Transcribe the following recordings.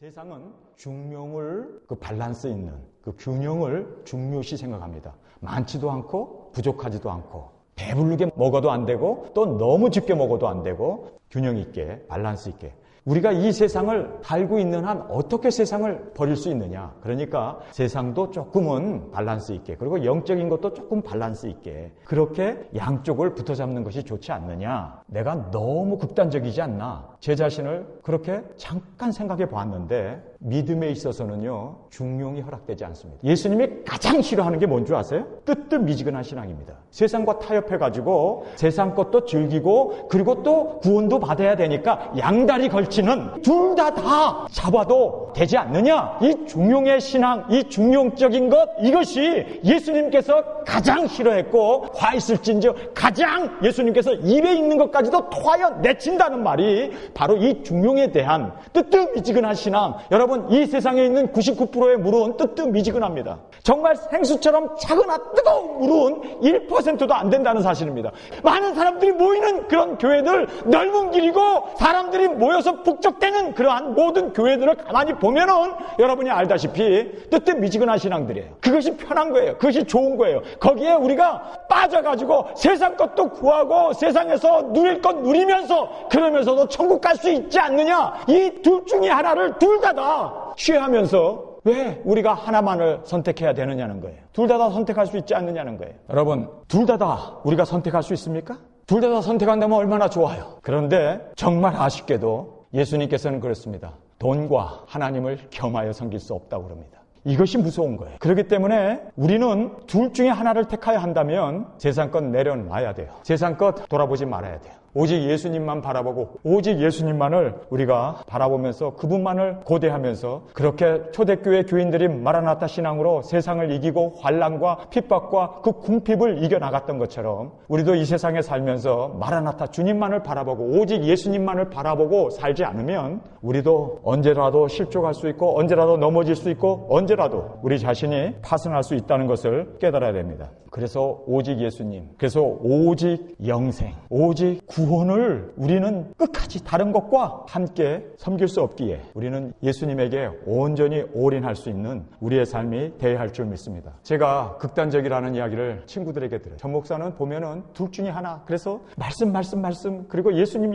세상은 중용을 밸런스 있는 균형을 중요시 생각합니다. 많지도 않고 부족하지도 않고 배부르게 먹어도 안 되고 또 너무 적게 먹어도 안 되고 균형 있게 밸런스 있게 우리가 이 세상을 살고 있는 한 어떻게 세상을 버릴 수 있느냐. 그러니까 세상도 조금은 밸런스 있게 그리고 영적인 것도 조금 밸런스 있게 그렇게 양쪽을 붙어잡는 것이 좋지 않느냐. 내가 너무 극단적이지 않나. 제 자신을 그렇게 잠깐 생각해 보았는데 믿음에 있어서는요 중용이 허락되지 않습니다. 예수님이 가장 싫어하는 게 뭔 줄 아세요? 뜨뜻미지근한 신앙입니다. 세상과 타협해가지고 세상 것도 즐기고 그리고 또 구원도 받아야 되니까 양다리 걸치는 둘 다 잡아도 되지 않느냐. 이 중용의 신앙, 이 중용적인 것 이것이 예수님께서 가장 싫어했고 화 있을진저 가장 예수님께서 입에 있는 것까지도 토하여 내친다는 말이 바로 이 중용에 대한 뜨뜻미지근한 신앙. 여러분 이 세상에 있는 99%의 물은 뜨뜻미지근합니다. 정말 생수처럼 차거나 뜨거운 물은 1%도 안 된다는 사실입니다. 많은 사람들이 모이는 그런 교회들 넓은 길이고 사람들이 모여서 북적대는 그러한 모든 교회들을 가만히 보면은 여러분이 알다시피 뜨뜻미지근한 신앙들이에요. 그것이 편한 거예요. 그것이 좋은 거예요. 거기에 우리가 빠져가지고 세상 것도 구하고 세상에서 누릴 것 누리면서 그러면서도 천국 갈 수 있지 않느냐. 이 둘 중에 하나를 둘 다 취하면서 왜 우리가 하나만을 선택해야 되느냐는 거예요. 둘 다 선택할 수 있지 않느냐는 거예요. 여러분 둘 다 우리가 선택할 수 있습니까? 둘 다 선택한다면 얼마나 좋아요. 그런데 정말 아쉽게도 예수님께서는 그렇습니다. 돈과 하나님을 겸하여 섬길 수 없다고 그럽니다. 이것이 무서운 거예요. 그렇기 때문에 우리는 둘 중에 하나를 택해야 한다면 세상 것 내려놔야 돼요. 세상 것 돌아보지 말아야 돼요. 오직 예수님만 바라보고 오직 예수님만을 우리가 바라보면서 그분만을 고대하면서 그렇게 초대교회 교인들이 마라나타 신앙으로 세상을 이기고 환난과 핍박과 그 궁핍을 이겨나갔던 것처럼 우리도 이 세상에 살면서 마라나타 주님만을 바라보고 오직 예수님만을 바라보고 살지 않으면 우리도 언제라도 실족할 수 있고 언제라도 넘어질 수 있고 언제라도 우리 자신이 파손할 수 있다는 것을 깨달아야 됩니다. 그래서 오직 예수님, 그래서 오직 영생, 오직 구원을 우리는 끝까지 다른 것과 함께 섬길 수 없기에 우리는 예수님에게 온전히 올인할 수 있는 우리의 삶이 되어야 할 줄 믿습니다. 제가 극단적이라는 이야기를 친구들에게 들어요. 전 목사는 보면은 둘 중에 하나. 그래서 말씀 그리고 예수님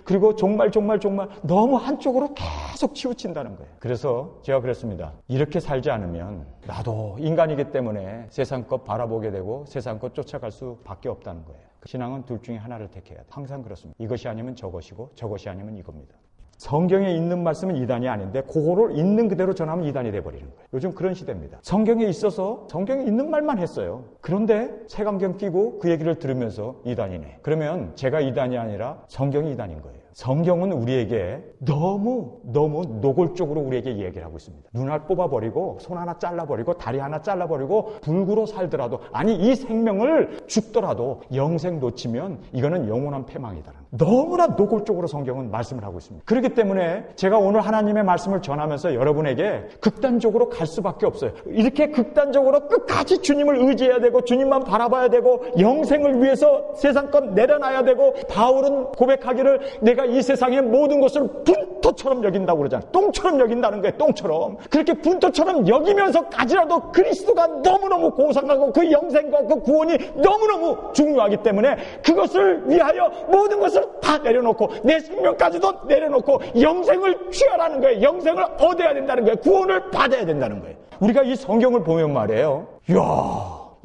그리고 정말 너무 한쪽으로 계속 치우친다는 거예요. 그래서 제가 그랬습니다. 이렇게 살지 않으면 나도 인간이기 때문에 세상 것 바라보게 되고 세상 것 쫓아갈 수밖에 없다는 거예요. 신앙은 둘 중에 하나를 택해야 돼요. 항상 그렇습니다. 이것이 아니면 저것이고 저것이 아니면 이겁니다. 성경에 있는 말씀은 이단이 아닌데 그거를 있는 그대로 전하면 이단이 돼버리는 거예요. 요즘 그런 시대입니다. 성경에 있어서 성경에 있는 말만 했어요. 그런데 색안경 끼고 그 얘기를 들으면서 이단이네. 그러면 제가 이단이 아니라 성경이 이단인 거예요. 성경은 우리에게 너무 노골적으로 우리에게 얘기를 하고 있습니다. 눈알 뽑아버리고 손 하나 잘라버리고 다리 하나 잘라버리고 불구로 살더라도 아니 이 생명을 죽더라도 영생 놓치면 이거는 영원한 패망이다. 너무나 노골적으로 성경은 말씀을 하고 있습니다. 그렇기 때문에 제가 오늘 하나님의 말씀을 전하면서 여러분에게 극단적으로 갈 수밖에 없어요. 이렇게 극단적으로 끝까지 주님을 의지해야 되고 주님만 바라봐야 되고 영생을 위해서 세상 것 내려놔야 되고 바울은 고백하기를 내가 이 세상의 모든 것을 분토처럼 여긴다고 그러잖아요. 똥처럼 여긴다는 거예요. 똥처럼. 그렇게 분토처럼 여기면서까지라도 그리스도가 너무너무 고상하고 그 영생과 그 구원이 너무너무 중요하기 때문에 그것을 위하여 모든 것을 다 내려놓고 내 생명까지도 내려놓고 영생을 취하라는 거예요. 영생을 얻어야 된다는 거예요. 구원을 받아야 된다는 거예요. 우리가 이 성경을 보면 말이에요. 이야,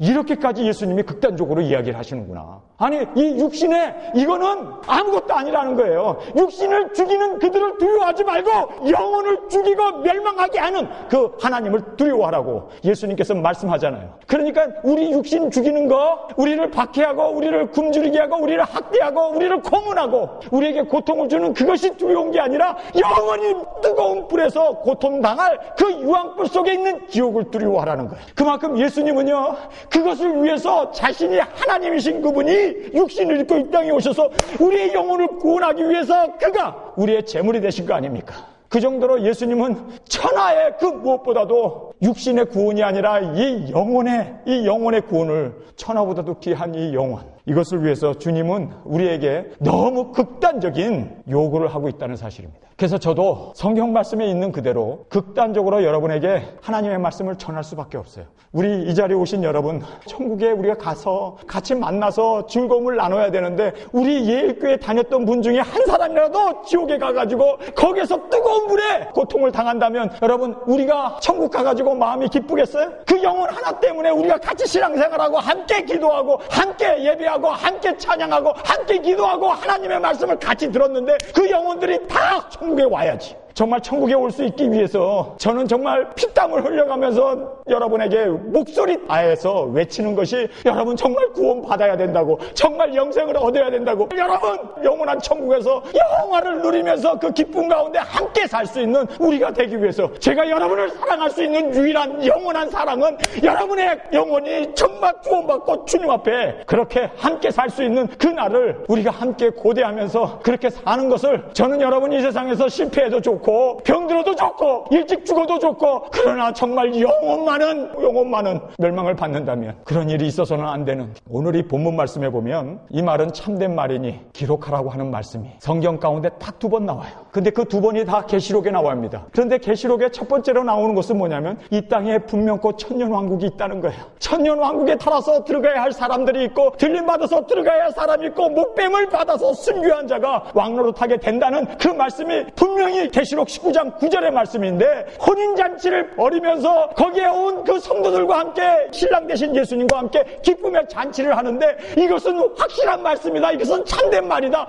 이렇게까지 예수님이 극단적으로 이야기를 하시는구나. 아니 이 육신에 이거는 아무것도 아니라는 거예요. 육신을 죽이는 그들을 두려워하지 말고 영혼을 죽이고 멸망하게 하는 그 하나님을 두려워하라고 예수님께서 말씀하잖아요. 그러니까 우리 육신 죽이는 거, 우리를 박해하고 우리를 굶주리게 하고 우리를 학대하고 우리를 고문하고 우리에게 고통을 주는 그것이 두려운 게 아니라 영원히 뜨거운 불에서 고통당할 그 유황불 속에 있는 지옥을 두려워하라는 거예요. 그만큼 예수님은요 그것을 위해서 자신이 하나님이신 그분이 육신을 입고 이 땅에 오셔서 우리의 영혼을 구원하기 위해서 그가 우리의 제물이 되신 거 아닙니까? 그 정도로 예수님은 천하의 그 무엇보다도 육신의 구원이 아니라 이 영혼의 구원을 천하보다도 귀한 이 영혼, 이것을 위해서 주님은 우리에게 너무 극단적인 요구를 하고 있다는 사실입니다. 그래서 저도 성경 말씀에 있는 그대로 극단적으로 여러분에게 하나님의 말씀을 전할 수밖에 없어요. 우리 이 자리에 오신 여러분, 천국에 우리가 가서 같이 만나서 즐거움을 나눠야 되는데 우리 예일교회 다녔던 분 중에 한 사람이라도 지옥에 가가지고 거기에서 뜨거운 불에 고통을 당한다면 여러분, 우리가 천국 가가지고 마음이 기쁘겠어요? 그 영혼 하나 때문에 우리가 같이 신앙생활하고 함께 기도하고 함께 예배하고 함께 찬양하고 함께 기도하고 하나님의 말씀을 같이 들었는데 그 영혼들이 다 천국에 와야지. 정말 천국에 올 수 있기 위해서 저는 정말 피땀을 흘려가면서 여러분에게 목소리 다해서 외치는 것이 여러분 정말 구원 받아야 된다고, 정말 영생을 얻어야 된다고, 여러분 영원한 천국에서 영화를 누리면서 그 기쁨 가운데 함께 살 수 있는 우리가 되기 위해서 제가 여러분을 사랑할 수 있는 유일한 영원한 사랑은 여러분의 영혼이 정말 구원받고 주님 앞에 그렇게 함께 살 수 있는 그 날을 우리가 함께 고대하면서 그렇게 사는 것을, 저는 여러분이 이 세상에서 실패해도 좋고 병들어도 좋고 일찍 죽어도 좋고, 그러나 정말 영혼만은 멸망을 받는다면 그런 일이 있어서는 안 되는, 오늘 이 본문 말씀에 보면 이 말은 참된 말이니 기록하라고 하는 말씀이 성경 가운데 딱 2번 나와요. 근데 그 2번이 다 계시록에 나옵니다. 그런데 계시록에 첫 번째로 나오는 것은 뭐냐면 이 땅에 분명코 천년왕국이 있다는 거예요. 천년왕국에 타라서 들어가야 할 사람들이 있고 들림받아서 들어가야 할 사람이 있고 목뱀을 받아서 순교한 자가 왕노릇하게 된다는 그 말씀이 분명히 계시록 19장 9절의 말씀인데, 혼인잔치를 벌이면서 거기에 온 그 성도들과 함께 신랑 되신 예수님과 함께 기쁨의 잔치를 하는데 이것은 확실한 말씀이다, 이것은 참된 말이다,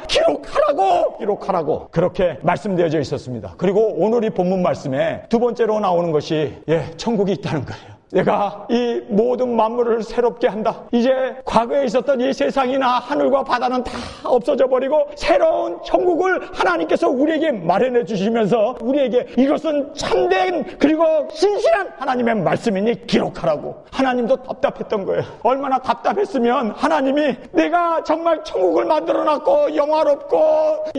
기록하라고 그렇게 말씀되어져 있었습니다. 그리고 오늘 이 본문 말씀에 2번째로 나오는 것이 천국이 있다는 거예요. 내가 이 모든 만물을 새롭게 한다. 이제 과거에 있었던 이 세상이나 하늘과 바다는 다 없어져 버리고 새로운 천국을 하나님께서 우리에게 마련해 주시면서 우리에게 이것은 참된 그리고 신실한 하나님의 말씀이니 기록하라고. 하나님도 답답했던 거예요. 얼마나 답답했으면 하나님이 내가 정말 천국을 만들어놨고 영화롭고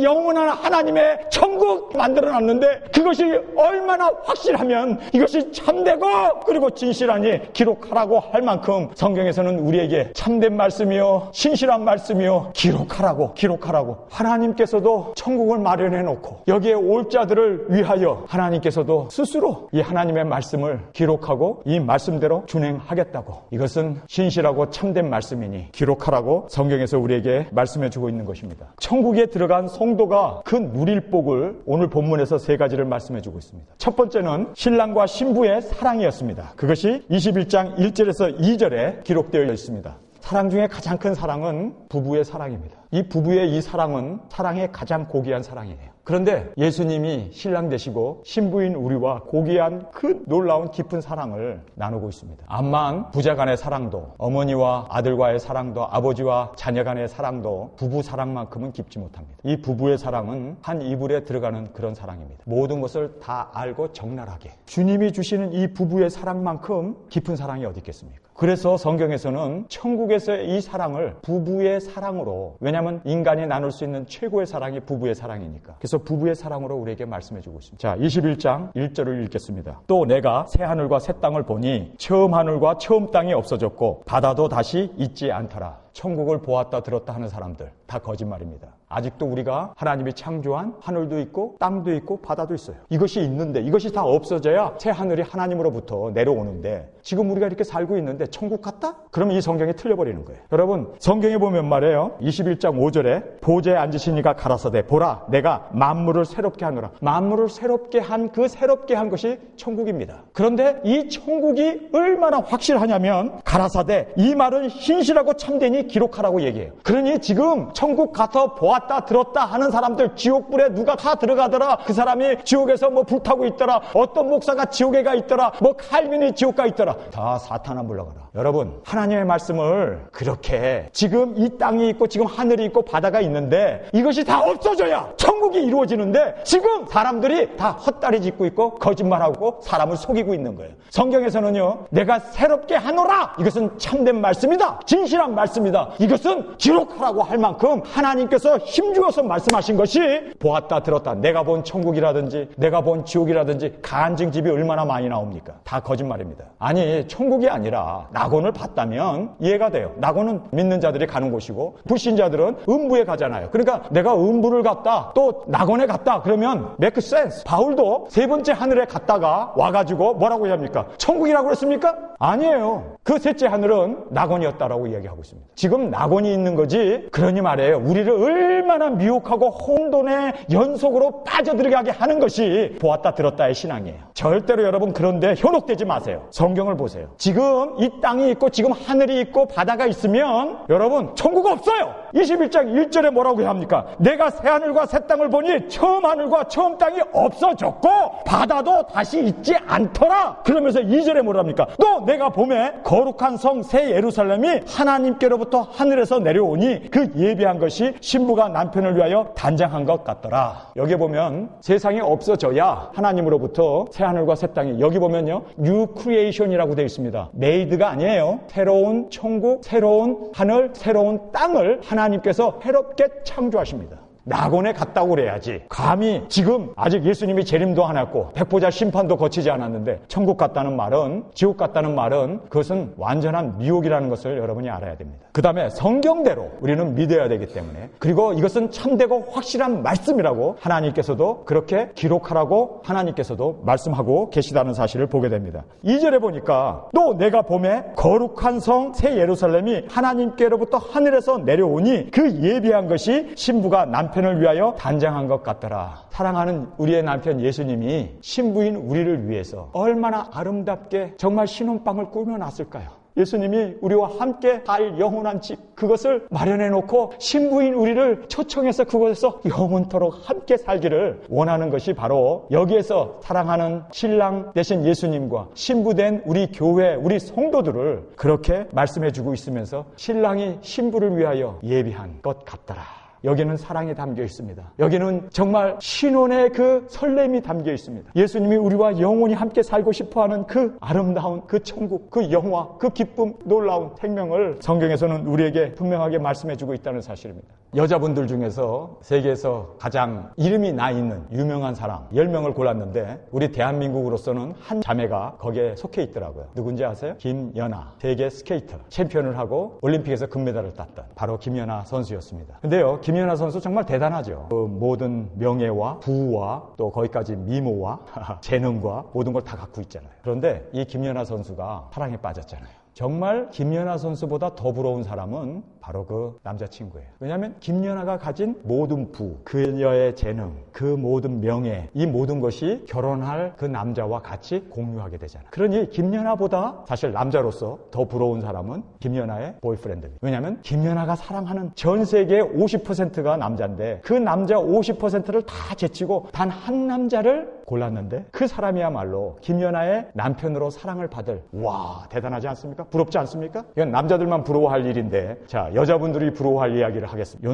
영원한 하나님의 천국 만들어놨는데 그것이 얼마나 확실하면 이것이 참되고 그리고 진실하니 기록하라고 할 만큼 성경에서는 우리에게 참된 말씀이요 신실한 말씀이요 기록하라고 하나님께서도 천국을 마련해 놓고 여기에 올 자들을 위하여 하나님께서도 스스로 이 하나님의 말씀을 기록하고 이 말씀대로 준행하겠다고, 이것은 신실하고 참된 말씀이니 기록하라고 성경에서 우리에게 말씀해 주고 있는 것입니다. 천국에 들어간 성도가 그 누릴 복을 오늘 본문에서 3가지를 말씀해 주고 있습니다. 첫 번째는 신랑과 신부의 사랑이었습니다. 그것이 21장 1절에서 2절에 기록되어 있습니다. 사랑 중에 가장 큰 사랑은 부부의 사랑입니다. 이 부부의 이 사랑은 사랑의 가장 고귀한 사랑이에요. 그런데 예수님이 신랑 되시고 신부인 우리와 고귀한 그 놀라운 깊은 사랑을 나누고 있습니다. 암만 부자 간의 사랑도, 어머니와 아들과의 사랑도, 아버지와 자녀 간의 사랑도 부부 사랑만큼은 깊지 못합니다. 이 부부의 사랑은 한 이불에 들어가는 그런 사랑입니다. 모든 것을 다 알고 적나라하게 주님이 주시는 이 부부의 사랑만큼 깊은 사랑이 어디 있겠습니까? 그래서 성경에서는 천국에서의 이 사랑을 부부의 사랑으로, 왜냐하면 인간이 나눌 수 있는 최고의 사랑이 부부의 사랑이니까, 그래서 부부의 사랑으로 우리에게 말씀해주고 있습니다. 자, 21장 1절을 읽겠습니다. 또 내가 새 하늘과 새 땅을 보니 처음 하늘과 처음 땅이 없어졌고 바다도 다시 있지 않더라. 천국을 보았다 들었다 하는 사람들 다 거짓말입니다. 아직도 우리가 하나님이 창조한 하늘도 있고 땅도 있고 바다도 있어요. 이것이 있는데 이것이 다 없어져야 새 하늘이 하나님으로부터 내려오는데 지금 우리가 이렇게 살고 있는데 천국 같다? 그러면 이 성경이 틀려버리는 거예요. 여러분, 성경에 보면 말이에요, 21장 5절에 보좌에 앉으시니가 가라사대 보라 내가 만물을 새롭게 하노라. 만물을 새롭게 한 그 새롭게 한 것이 천국입니다. 그런데 이 천국이 얼마나 확실하냐면 가라사대, 이 말은 신실하고 참되니 기록하라고 얘기해요. 그러니 지금 천국 가서 보았다 들었다 하는 사람들, 지옥불에 누가 다 들어가더라, 그 사람이 지옥에서 뭐 불타고 있더라, 어떤 목사가 지옥에 가 있더라, 뭐 칼빈이 지옥 가 있더라, 다 사탄아 물러가라. 여러분, 하나님의 말씀을 그렇게 지금 이 땅이 있고 지금 하늘이 있고 바다가 있는데 이것이 다 없어져야 천국이 이루어지는데 지금 사람들이 다 헛다리 짚고 있고 거짓말하고 사람을 속이고 있는 거예요. 성경에서는요, 내가 새롭게 하노라, 이것은 참된 말씀이다, 진실한 말씀이다, 이것은 기록하라고 할 만큼 하나님께서 힘주어서 말씀하신 것이 보았다 들었다. 내가 본 천국이라든지 내가 본 지옥이라든지 간증집이 얼마나 많이 나옵니까? 다 거짓말입니다. 아니 천국이 아니라 낙원을 봤다면 이해가 돼요. 낙원은 믿는 자들이 가는 곳이고 불신자들은 음부에 가잖아요. 그러니까 내가 음부를 갔다 또 낙원에 갔다 그러면 make sense. 바울도 세 번째 하늘에 갔다가 와가지고 뭐라고 합니까? 천국이라고 그랬습니까? 아니에요. 그 셋째 하늘은 낙원이었다라고 이야기하고 있습니다. 지금 낙원이 있는 거지. 그러니 말이에요. 우리를 얼마나 미혹하고 혼돈의 연속으로 빠져들어가게 하는 것이 보았다 들었다의 신앙이에요. 절대로 여러분 그런데 현혹되지 마세요. 성경을 보세요. 지금 이 땅이 있고 지금 하늘이 있고 바다가 있으면 여러분 천국 없어요. 21장 1절에 뭐라고 합니까? 내가 새 하늘과 새 땅을 보니 처음 하늘과 처음 땅이 없어졌고 바다도 다시 있지 않더라. 그러면서 2절에 뭐랍니까? 또 내가 보매 거룩한 성 새 예루살렘이 하나님께로부터 하늘에서 내려오니 그 예비한 것이 신부가 남편을 위하여 단장한 것 같더라. 여기 보면 세상이 없어져야 하나님으로부터 새 하늘과 새 땅이, 여기 보면요 New Creation이라고 되어 있습니다. Made가 아니에요. 새로운 천국, 새로운 하늘, 새로운 땅을 하나님께서 새롭게 창조하십니다. 낙원에 갔다고 그래야지. 감히 지금 아직 예수님이 재림도 안 했고 백보자 심판도 거치지 않았는데 천국 갔다는 말은, 지옥 갔다는 말은 그것은 완전한 미혹이라는 것을 여러분이 알아야 됩니다. 그 다음에 성경대로 우리는 믿어야 되기 때문에, 그리고 이것은 참되고 확실한 말씀이라고 하나님께서도 그렇게 기록하라고 하나님께서도 말씀하고 계시다는 사실을 보게 됩니다. 2절에 보니까 또 내가 보매 거룩한 성 새 예루살렘이 하나님께로부터 하늘에서 내려오니 그 예비한 것이 신부가 남편을 위하여 단장한 것 같더라. 사랑하는 우리의 남편 예수님이 신부인 우리를 위해서 얼마나 아름답게 정말 신혼방을 꾸며놨을까요? 예수님이 우리와 함께 할 영원한 집, 그것을 마련해 놓고 신부인 우리를 초청해서 그곳에서 영원토록 함께 살기를 원하는 것이 바로 여기에서 사랑하는 신랑 되신 예수님과 신부된 우리 교회, 우리 성도들을 그렇게 말씀해 주고 있으면서 신랑이 신부를 위하여 예비한 것 같더라. 여기는 사랑이 담겨 있습니다. 여기는 정말 신혼의 그 설렘이 담겨 있습니다. 예수님이 우리와 영원히 함께 살고 싶어하는 그 아름다운 그 천국, 그 영화, 그 기쁨, 놀라운 생명을 성경에서는 우리에게 분명하게 말씀해주고 있다는 사실입니다. 여자분들 중에서 세계에서 가장 이름이 나 있는 유명한 사람 10명을 골랐는데 우리 대한민국으로서는 한 자매가 거기에 속해 있더라고요. 누군지 아세요? 김연아, 세계 스케이터 챔피언을 하고 올림픽에서 금메달을 땄던 바로 김연아 선수였습니다. 근데요, 김연아 선수 정말 대단하죠. 그 모든 명예와 부와 또 거기까지 미모와 재능과 모든 걸 다 갖고 있잖아요. 그런데 이 김연아 선수가 사랑에 빠졌잖아요. 정말 김연아 선수보다 더 부러운 사람은 바로 그 남자친구예요. 왜냐하면 김연아가 가진 모든 부, 그녀의 재능, 그 모든 명예, 이 모든 것이 결혼할 그 남자와 같이 공유하게 되잖아요. 그러니 김연아보다 사실 남자로서 더 부러운 사람은 김연아의 보이프렌드입니다. 왜냐하면 김연아가 사랑하는 전 세계의 50%가 남자인데 그 남자 50%를 다 제치고 단 한 남자를 골랐는데 그 사람이야말로 김연아의 남편으로 사랑을 받을, 와, 대단하지 않습니까? 부럽지 않습니까? 이건 남자들만 부러워할 일인데, 자, 여자분들이 부러워할 이야기를 하겠습니다.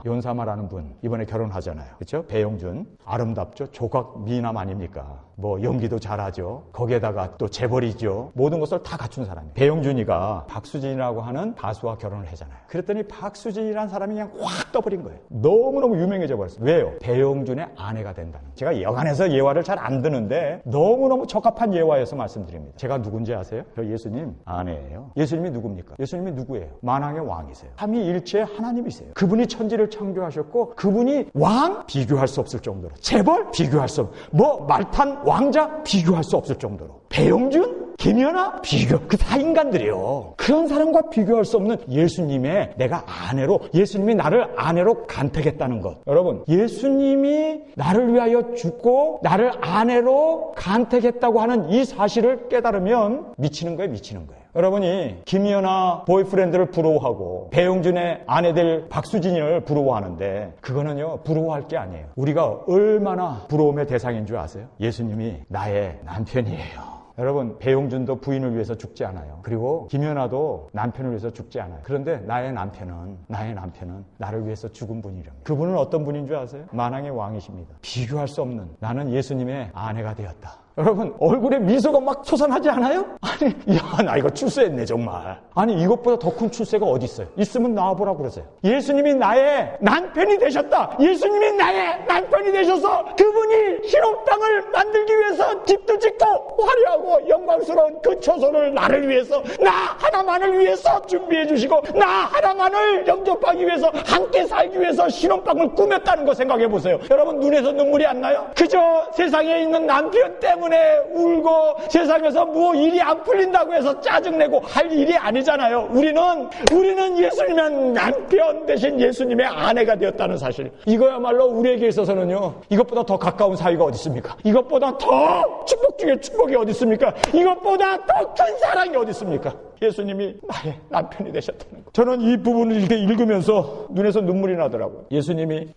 연사마라는 분 이번에 결혼하잖아요. 그렇죠? 배용준 아름답죠? 조각 미남 아닙니까? 뭐 연기도 잘하죠. 거기에다가 또 재벌이죠. 모든 것을 다 갖춘 사람이에요. 배용준이가 박수진이라고 하는 가수와 결혼을 하잖아요. 그랬더니 박수진이라는 사람이 그냥 확 떠버린 거예요. 너무너무 유명해져 버렸어요. 왜요? 배용준의 아내가 된다는. 제가 여간해서 예화를 잘 안 드는데 너무너무 적합한 예화여서 말씀드립니다. 제가 누군지 아세요? 저 예수님 아내예요. 예수님이 누굽니까? 예수님이 누구예요? 만왕의 왕이세요. 삼위일체의 하나님이세요. 그분이 천지를 창조하셨고 그분이 왕? 비교할 수 없을 정도로, 재벌? 비교할 수 없을, 뭐 말탄 왕자? 비교할 수 없을 정도로, 배용준? 김연아? 비교, 그 다 인간들이에요. 그런 사람과 비교할 수 없는 예수님의 내가 아내로, 예수님이 나를 아내로 간택했다는 것. 여러분, 예수님이 나를 위하여 죽고 나를 아내로 간택했다고 하는 이 사실을 깨달으면 미치는 거예요, 미치는 거예요. 여러분이 김연아 보이프렌드를 부러워하고 배용준의 아내들 박수진을 부러워하는데 그거는요, 부러워할 게 아니에요. 우리가 얼마나 부러움의 대상인 줄 아세요? 예수님이 나의 남편이에요. 여러분, 배용준도 부인을 위해서 죽지 않아요. 그리고 김연아도 남편을 위해서 죽지 않아요. 그런데 나의 남편은 나를 위해서 죽은 분이랍니다. 그분은 어떤 분인 줄 아세요? 만왕의 왕이십니다. 비교할 수 없는, 나는 예수님의 아내가 되었다. 여러분, 얼굴에 미소가 막 솟아나지 않아요? 아니, 야, 나 이거 출세했네, 정말. 아니, 이것보다 더 큰 출세가 어디 있어요? 있으면 나와보라고 그러세요. 예수님이 나의 남편이 되셨다. 예수님이 나의 남편이 되셔서 그분이 신혼방을 만들기 위해서 집도 짓고 화려하고 영광스러운 그 초소를 나를 위해서, 나 하나만을 위해서 준비해 주시고, 나 하나만을 영접하기 위해서, 함께 살기 위해서 신혼방을 꾸몄다는 거 생각해 보세요. 여러분, 눈에서 눈물이 안 나요? 그저 세상에 있는 남편 때문에 울고 세상에서 뭐 일이 안 풀린다고 해서 짜증내고 할 일이 아니잖아요. 우리는 예수님의 남편 대신 예수님의 아내가 되었다는 사실. 이거야말로 우리에게 있어서는요, 이것보다 더 가까운 사이가 어디 있습니까? 이것보다 더 축복 중에 축복이 어디 있습니까? 이것보다 더 큰 사랑이 어디 있습니까? 예수님이 나의 남편이 되셨다는 거. 저는 이 부분을 이렇게 읽으면서 눈에서 눈물이 나더라고요. 예수님이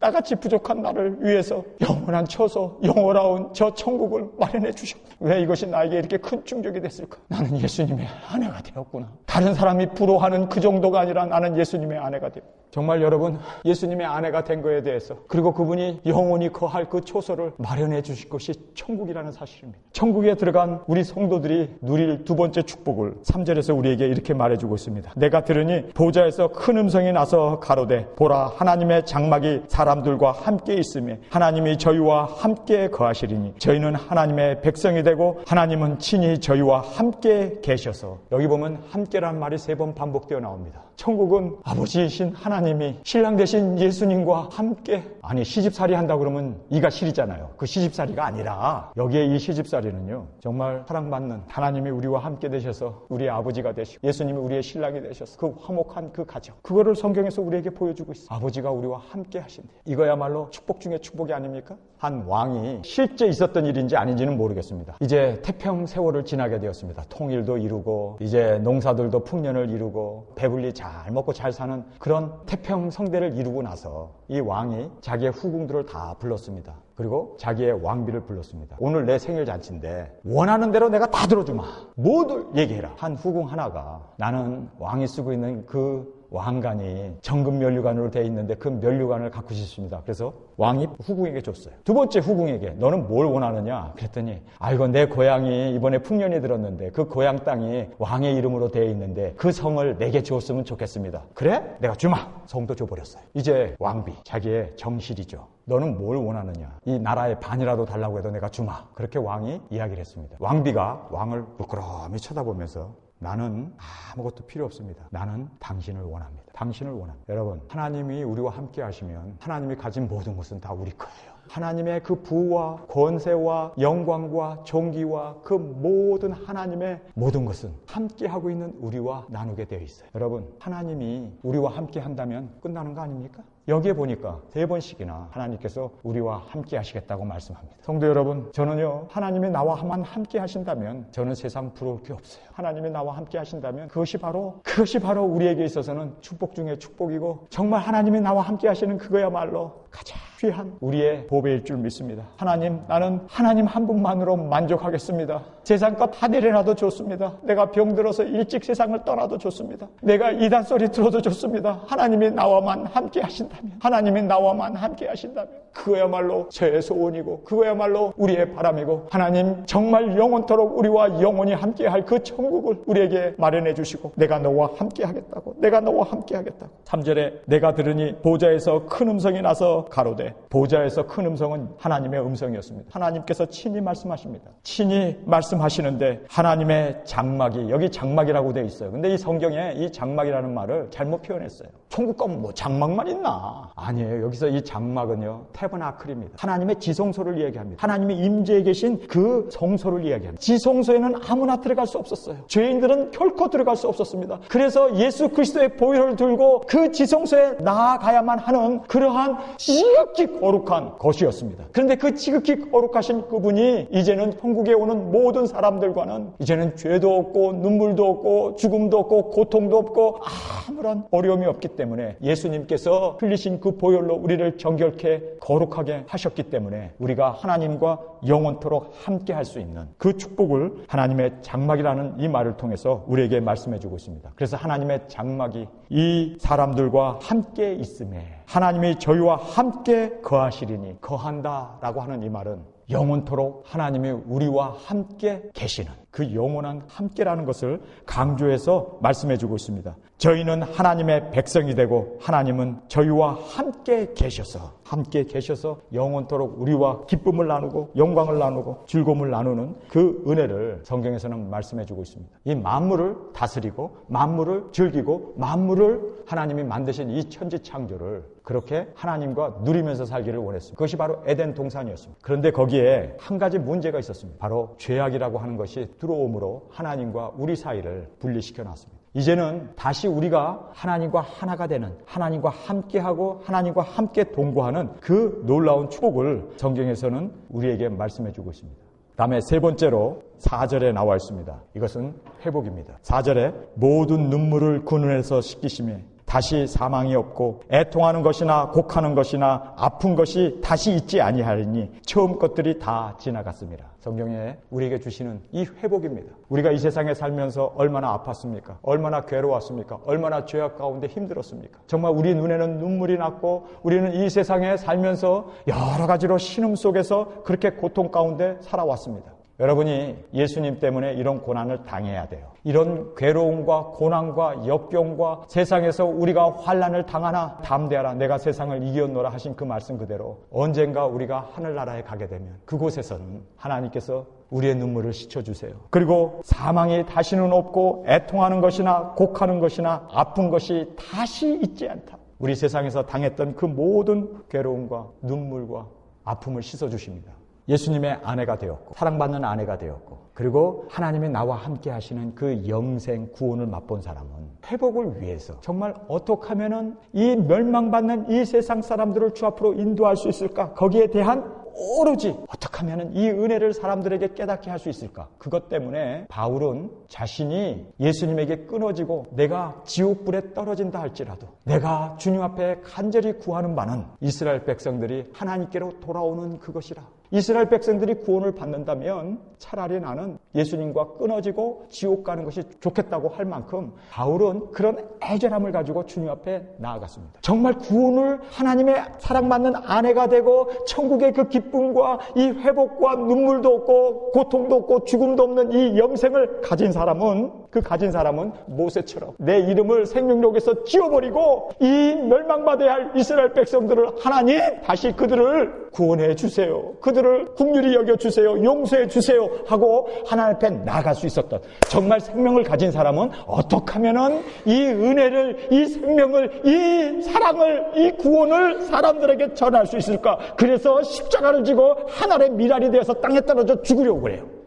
나같이 부족한 나를 위해서 영원한 처소, 영원한 저 천국을 마련해 주셨고, 왜 이것이 나에게 이렇게 큰 충격이 됐을까? 나는 예수님의 아내가 되었구나. 다른 사람이 부러워하는 그 정도가 아니라 나는 예수님의 아내가 되었구나. 정말 여러분, 예수님의 아내가 된 거에 대해서, 그리고 그분이 영원히 거할 그 초소를 마련해 주실 것이 천국이라는 사실입니다. 천국에 들어간 우리 성도들이 누릴 두 번째 축복을 3절에서 우리에게 이렇게 말해주고 있습니다. 내가 들으니 보좌에서 큰 음성이 나서 가로되, 보라, 하나님의 장막이 사람들과 함께 있으며 하나님이 저희와 함께 거하시리니 저희는 하나님의 백성이 되고 하나님은 친히 저희와 함께 계셔서. 여기 보면 함께라는 말이 3번 반복되어 나옵니다. 천국은 아버지이신 하나님이 신랑 되신 예수님과 함께, 아니, 시집살이 한다고 그러면 이가 실이잖아요. 그 시집살이가 아니라 여기에 이 시집살이는요, 정말 사랑받는 하나님이 우리와 함께 되셔서 우리의 아버지가 되시고 예수님이 우리의 신랑이 되셔서 그 화목한 그 가정, 그거를 성경에서 우리에게 보여주고 있어요. 아버지가 우리와 함께 하신대. 이거야말로 축복 중에 축복이 아닙니까? 한 왕이 실제 있었던 일인지 아닌지는 모르겠습니다. 이제 태평 세월을 지나게 되었습니다. 통일도 이루고 이제 농사들도 풍년을 이루고 배불리 잘 먹고 잘 사는 그런 태평 성대를 이루고 나서 이 왕이 자기의 후궁들을 다 불렀습니다. 그리고 자기의 왕비를 불렀습니다. 오늘 내 생일 잔치인데 원하는 대로 내가 다 들어주마. 모두 얘기해라. 한 후궁 하나가, 나는 왕이 쓰고 있는 그 왕관이 정금 면류관으로 되어 있는데 그 면류관을 갖고 싶습니다. 그래서 왕이 후궁에게 줬어요. 두 번째 후궁에게, 너는 뭘 원하느냐? 그랬더니, 이거 내 고향이 이번에 풍년이 들었는데 그 고향 땅이 왕의 이름으로 되어 있는데 그 성을 내게 주었으면 좋겠습니다. 그래? 내가 주마. 성도 줘버렸어요. 이제 왕비, 자기의 정실이죠. 너는 뭘 원하느냐? 이 나라의 반이라도 달라고 해도 내가 주마. 그렇게 왕이 이야기를 했습니다. 왕비가 왕을 물끄러미 쳐다보면서, 나는 아무것도 필요 없습니다. 나는 당신을 원합니다. 당신을 원합니다. 여러분, 하나님이 우리와 함께 하시면 하나님이 가진 모든 것은 다 우리 거예요. 하나님의 그 부와 권세와 영광과 존귀와 그 모든 하나님의 모든 것은 함께하고 있는 우리와 나누게 되어 있어요. 여러분, 하나님이 우리와 함께 한다면 끝나는 거 아닙니까? 여기에 보니까 3번씩이나 하나님께서 우리와 함께 하시겠다고 말씀합니다. 성도 여러분, 저는요, 하나님이 나와만 함께 하신다면 저는 세상 부러울 게 없어요. 하나님이 나와 함께 하신다면 그것이 바로 우리에게 있어서는 축복 중에 축복이고, 정말 하나님이 나와 함께 하시는 그거야말로 가장 귀한 우리의 보배일 줄 믿습니다. 하나님, 나는 하나님 한 분만으로 만족하겠습니다. 세상과 다 내려놔도 좋습니다. 내가 병들어서 일찍 세상을 떠나도 좋습니다. 내가 이단 소리 들어도 좋습니다. 하나님이 나와만 함께 하신다면, 하나님이 나와만 함께 하신다면 그거야말로 저의 소원이고 그거야말로 우리의 바람이고, 하나님 정말 영원토록 우리와 영원히 함께할 그 천국을 우리에게 마련해 주시고, 내가 너와 함께 하겠다고, 내가 너와 함께 하겠다고. 3절에 내가 들으니 보좌에서 큰 음성이 나서 가로되, 보좌에서 큰 음성은 하나님의 음성이었습니다. 하나님께서 친히 말씀하십니다. 친히 말씀하시는데 하나님의 장막이, 여기 장막이라고 되어 있어요. 근데 이 성경에 이 장막이라는 말을 잘못 표현했어요. 천국 가면 뭐 장막만 있나? 아니에요. 여기서 이 장막은요, 태버나클입니다. 하나님의 지성소를 이야기합니다. 하나님이 임재해 계신 그 성소를 이야기합니다. 지성소에는 아무나 들어갈 수 없었어요. 죄인들은 결코 들어갈 수 없었습니다. 그래서 예수 그리스도의 보혈을 들고 그 지성소에 나아가야만 하는 그러한 지극히 지극히 거룩한 것이었습니다. 그런데 그 지극히 거룩하신 그분이 이제는 천국에 오는 모든 사람들과는 이제는 죄도 없고 눈물도 없고 죽음도 없고 고통도 없고 아무런 어려움이 없기 때문에 예수님께서 흘리신 그 보혈로 우리를 정결케 거룩하게 하셨기 때문에 우리가 하나님과 영원토록 함께 할 수 있는 그 축복을 하나님의 장막이라는 이 말을 통해서 우리에게 말씀해 주고 있습니다. 그래서 하나님의 장막이 이 사람들과 함께 있음에 하나님이 저희와 함께 거하시리니, 거한다라고 하는 이 말은 영원토록 하나님이 우리와 함께 계시는 그 영원한 함께라는 것을 강조해서 말씀해 주고 있습니다. 저희는 하나님의 백성이 되고 하나님은 저희와 함께 계셔서 영원토록 우리와 기쁨을 나누고 영광을 나누고 즐거움을 나누는 그 은혜를 성경에서는 말씀해 주고 있습니다. 이 만물을 다스리고 만물을 즐기고 만물을 하나님이 만드신 이 천지 창조를 그렇게 하나님과 누리면서 살기를 원했습니다. 그것이 바로 에덴 동산이었습니다. 그런데 거기에 한 가지 문제가 있었습니다. 바로 죄악이라고 하는 것이 들어옴으로 하나님과 우리 사이를 분리시켜 놨습니다. 이제는 다시 우리가 하나님과 하나가 되는, 하나님과 함께하고 하나님과 함께 동거하는 그 놀라운 축복을 성경에서는 우리에게 말씀해 주고 있습니다. 다음에 세 번째로 4절에 나와 있습니다. 이것은 회복입니다. 4절에 모든 눈물을 그 눈에서 씻기심에 다시 사망이 없고 애통하는 것이나 곡하는 것이나 아픈 것이 다시 있지 아니하리니 처음 것들이 다 지나갔습니다. 성경에 우리에게 주시는 이 회복입니다. 우리가 이 세상에 살면서 얼마나 아팠습니까? 얼마나 괴로웠습니까? 얼마나 죄악 가운데 힘들었습니까? 정말 우리 눈에는 눈물이 났고 우리는 이 세상에 살면서 여러 가지로 신음 속에서 그렇게 고통 가운데 살아왔습니다. 여러분이 예수님 때문에 이런 고난을 당해야 돼요. 이런 괴로움과 고난과 역경과 세상에서 우리가 환난을 당하나 담대하라 내가 세상을 이겼노라 하신 그 말씀 그대로 언젠가 우리가 하늘나라에 가게 되면 그곳에서는 하나님께서 우리의 눈물을 씻어주세요. 그리고 사망이 다시는 없고 애통하는 것이나 곡하는 것이나 아픈 것이 다시 있지 않다. 우리 세상에서 당했던 그 모든 괴로움과 눈물과 아픔을 씻어주십니다. 예수님의 아내가 되었고 사랑받는 아내가 되었고 그리고 하나님이 나와 함께 하시는 그 영생 구원을 맛본 사람은 회복을 위해서 정말 어떻게 하면 이 멸망받는 이 세상 사람들을 주 앞으로 인도할 수 있을까? 거기에 대한 오로지 어떻게 하면 이 은혜를 사람들에게 깨닫게 할 수 있을까? 그것 때문에 바울은 자신이 예수님에게 끊어지고 내가 지옥불에 떨어진다 할지라도 내가 주님 앞에 간절히 구하는 바는 이스라엘 백성들이 하나님께로 돌아오는 그것이라. 이스라엘 백성들이 구원을 받는다면 차라리 나는 예수님과 끊어지고 지옥 가는 것이 좋겠다고 할 만큼 바울은 그런 애절함을 가지고 주님 앞에 나아갔습니다. 정말 구원을 하나님의 사랑받는 아내가 되고 천국의 그 기쁨과 이 회복과 눈물도 없고 고통도 없고 죽음도 없는 이 영생을 가진 사람은 모세처럼 내 이름을 생명록에서 지워버리고 이 멸망받아야 할 이스라엘 백성들을 하나님 다시 그들을 구원해 주세요. 그들을 긍휼히 여겨주세요. 용서해 주세요 하고 하나님 앞에 나아갈 수 있었던 정말 생명을 가진 사람은 어떻게 하면 이 은혜를, 이 생명을, 이 사랑을, 이 구원을 사람들에게 전할 수 있을까? 그래서 십자가를 지고 하늘의 미랄이 되어서 땅에 떨어져 죽으려고 그래요.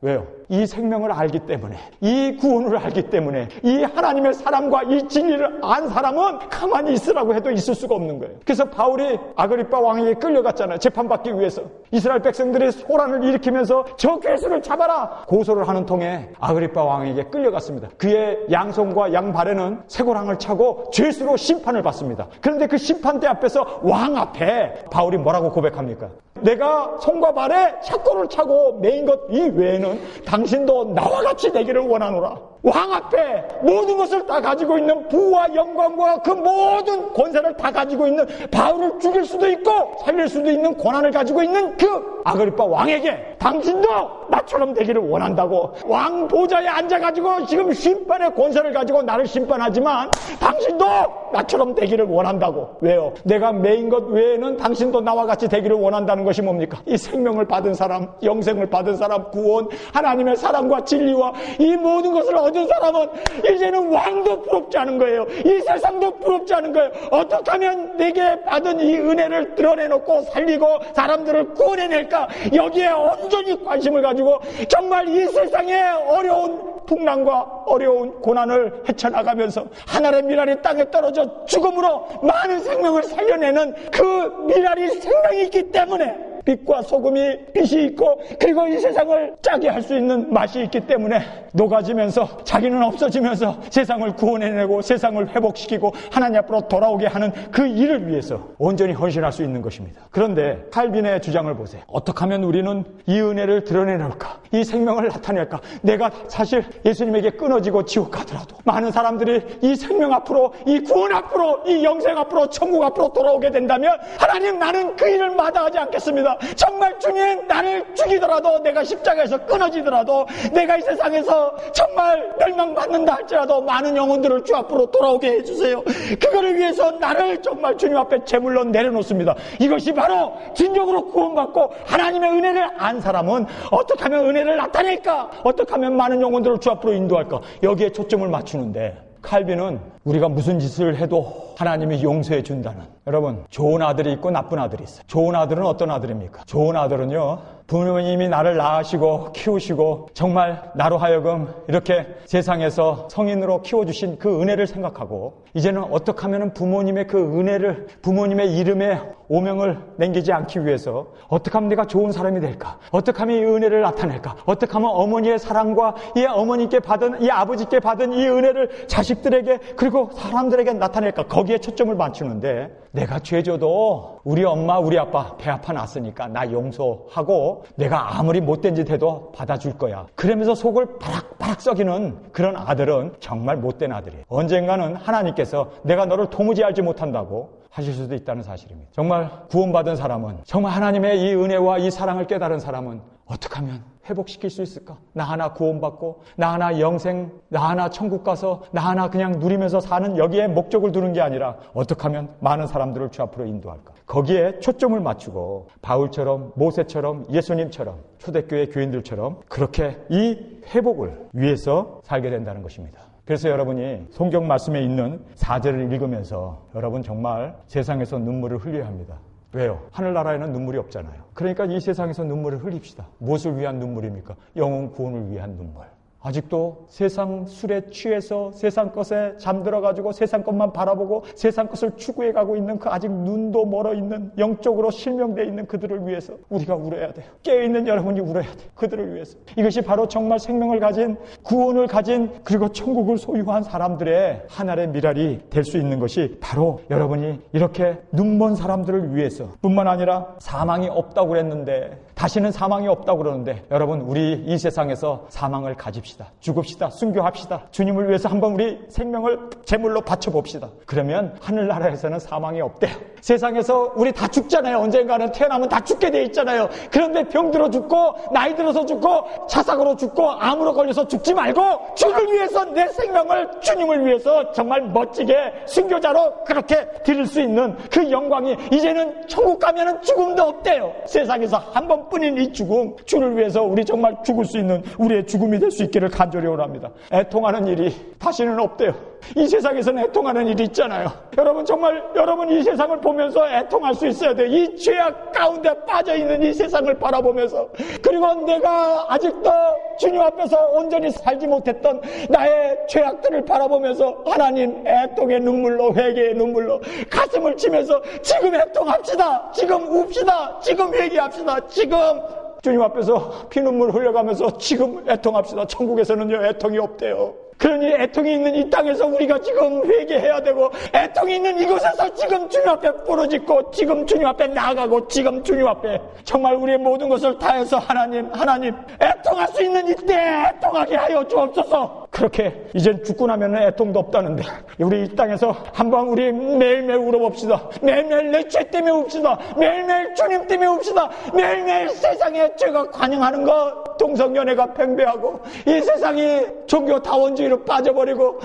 왜요? 이 생명을 알기 때문에, 이 구원을 알기 때문에, 이 하나님의 사랑과 이 진리를 안 사람은 가만히 있으라고 해도 있을 수가 없는 거예요. 그래서 바울이 아그리빠 왕에게 끌려갔잖아요. 재판받기 위해서. 이스라엘 백성들이 소란을 일으키면서 저 괴수를 잡아라! 고소를 하는 통에 아그리빠 왕에게 끌려갔습니다. 그의 양손과 양발에는 쇠고랑을 차고 죄수로 심판을 받습니다. 그런데 그 심판대 앞에서 왕 앞에 바울이 뭐라고 고백합니까? 내가 손과 발에 샷고를 차고 매인 것 이외에는 당신도 나와 같이 되기를 원하노라. 왕 앞에 모든 것을 다 가지고 있는 부와 영광과 그 모든 권세를 다 가지고 있는 바울을 죽일 수도 있고 살릴 수도 있는 권한을 가지고 있는 그 아그리빠 왕에게 당신도 나처럼 되기를 원한다고. 왕 보좌에 앉아가지고 지금 심판의 권세를 가지고 나를 심판하지만 당신도 나처럼 되기를 원한다고. 왜요? 내가 매인 것 외에는 당신도 나와 같이 되기를 원한다는 것이 뭡니까? 이 생명을 받은 사람, 영생을 받은 사람, 구원, 하나님의 사랑과 진리와 이 모든 것을 얻은 사람은 이제는 왕도 부럽지 않은 거예요. 이 세상도 부럽지 않은 거예요. 어떻게 하면 내게 받은 이 은혜를 드러내놓고 살리고 사람들을 구원해낼까? 여기에 온전히 관심을 가지고 정말 이 세상의 어려운 풍랑과 어려운 고난을 헤쳐나가면서 하늘의 미랄이 땅에 떨어져 죽음으로 많은 생명을 살려내는 그 미랄이 생명이 있기 때문에 빛과 소금이 빛이 있고 그리고 이 세상을 짜게 할 수 있는 맛이 있기 때문에 녹아지면서 자기는 없어지면서 세상을 구원해내고 세상을 회복시키고 하나님 앞으로 돌아오게 하는 그 일을 위해서 온전히 헌신할 수 있는 것입니다. 그런데 칼빈의 주장을 보세요. 어떻게 하면 우리는 이 은혜를 드러내놓을까? 이 생명을 나타낼까? 내가 사실 예수님에게 끊어지고 지옥 가더라도 많은 사람들이 이 생명 앞으로 이 구원 앞으로 이 영생 앞으로 천국 앞으로 돌아오게 된다면 하나님 나는 그 일을 마다하지 않겠습니다. 정말 주님 나를 죽이더라도 내가 십자가에서 끊어지더라도 내가 이 세상에서 정말 멸망받는다 할지라도 많은 영혼들을 주 앞으로 돌아오게 해주세요. 그거를 위해서 나를 정말 주님 앞에 제물로 내려놓습니다. 이것이 바로 진정으로 구원받고 하나님의 은혜를 안 사람은 어떻게 하면 은혜를 나타낼까? 어떻게 하면 많은 영혼들을 주 앞으로 인도할까? 여기에 초점을 맞추는데 칼빈은 우리가 무슨 짓을 해도 하나님이 용서해 준다는, 여러분 좋은 아들이 있고 나쁜 아들이 있어요. 좋은 아들은 어떤 아들입니까? 좋은 아들은요, 부모님이 나를 낳으시고 키우시고 정말 나로 하여금 이렇게 세상에서 성인으로 키워주신 그 은혜를 생각하고 이제는 어떻게 하면 부모님의 그 은혜를, 부모님의 이름에 오명을 남기지 않기 위해서 어떻게 하면 내가 좋은 사람이 될까? 어떻게 하면 이 은혜를 나타낼까? 어떻게 하면 어머니의 사랑과 이 어머니께 받은, 이 아버지께 받은 이 은혜를 자식들에게 그리고 사람들에게 나타낼까? 거기에 초점을 맞추는데 내가 죄져도 우리 엄마 우리 아빠 배 아파 났으니까 나 용서하고 내가 아무리 못된 짓 해도 받아줄 거야. 그러면서 속을 바락바락 썩이는 그런 아들은 정말 못된 아들이에요. 언젠가는 하나님께서 내가 너를 도무지 알지 못한다고 하실 수도 있다는 사실입니다. 정말 구원받은 사람은, 정말 하나님의 이 은혜와 이 사랑을 깨달은 사람은 어떻게 하면 회복시킬 수 있을까? 나 하나 구원받고 나 하나 영생, 나 하나 천국 가서 나 하나 그냥 누리면서 사는 여기에 목적을 두는 게 아니라 어떻게 하면 많은 사람들을 주 앞으로 인도할까? 거기에 초점을 맞추고 바울처럼 모세처럼 예수님처럼 초대교회 교인들처럼 그렇게 이 회복을 위해서 살게 된다는 것입니다. 그래서 여러분이 성경 말씀에 있는 4절을 읽으면서 여러분 정말 세상에서 눈물을 흘려야 합니다. 왜요? 하늘나라에는 눈물이 없잖아요. 그러니까 이 세상에서 눈물을 흘립시다. 무엇을 위한 눈물입니까? 영혼 구원을 위한 눈물. 아직도 세상 술에 취해서 세상 것에 잠들어가지고 세상 것만 바라보고 세상 것을 추구해가고 있는 그 아직 눈도 멀어있는 영적으로 실명되어 있는 그들을 위해서 우리가 울어야 돼요. 깨어있는 여러분이 울어야 돼요. 그들을 위해서. 이것이 바로 정말 생명을 가진, 구원을 가진, 그리고 천국을 소유한 사람들의 하늘의 미랄이 될 수 있는 것이 바로 여러분이 이렇게 눈먼 사람들을 위해서 뿐만 아니라 사망이 없다고 그랬는데 다시는 사망이 없다고 그러는데 여러분 우리 이 세상에서 사망을 가집시다. 죽읍시다. 순교합시다. 주님을 위해서 한번 우리 생명을 제물로 바쳐봅시다. 그러면 하늘나라에서는 사망이 없대요. 세상에서 우리 다 죽잖아요. 언젠가는 태어나면 다 죽게 돼 있잖아요. 그런데 병들어 죽고 나이 들어서 죽고 차사고로 죽고 암으로 걸려서 죽지 말고 주를 위해서 내 생명을 주님을 위해서 정말 멋지게 순교자로 그렇게 드릴 수 있는 그 영광이 이제는 천국 가면은 죽음도 없대요. 세상에서 한 번뿐인 이 죽음, 주를 위해서 우리 정말 죽을 수 있는 우리의 죽음이 될 수 있기를 간절히 원합니다. 애통하는 일이 다시는 없대요. 이 세상에서는 애통하는 일이 있잖아요. 여러분 정말 여러분 이 세상을 보면서 애통할 수 있어야 돼요. 이 죄악 가운데 빠져있는 이 세상을 바라보면서 그리고 내가 아직도 주님 앞에서 온전히 살지 못했던 나의 죄악들을 바라보면서 하나님 애통의 눈물로 회개의 눈물로 가슴을 치면서 지금 애통합시다. 지금 웁시다. 지금 회개합시다. 지금 주님 앞에서 피눈물 흘려가면서 지금 애통합시다. 천국에서는요 애통이 없대요. 그러니 애통이 있는 이 땅에서 우리가 지금 회개해야 되고 애통이 있는 이곳에서 지금 주님 앞에 부르짖고 지금 주님 앞에 나아가고 지금 주님 앞에 정말 우리의 모든 것을 다해서 하나님 애통할 수 있는 이때 애통하게 하여 주옵소서. 그렇게 이젠 죽고 나면 애통도 없다는데 우리 이 땅에서 한번 우리 매일매일 울어봅시다. 매일매일 내 죄 때문에 웁시다. 매일매일 주님 때문에 웁시다. 매일매일 세상에 죄가 관영하는 것 동성연애가 팽배하고 이 세상이 종교다원주의로 빠져버리고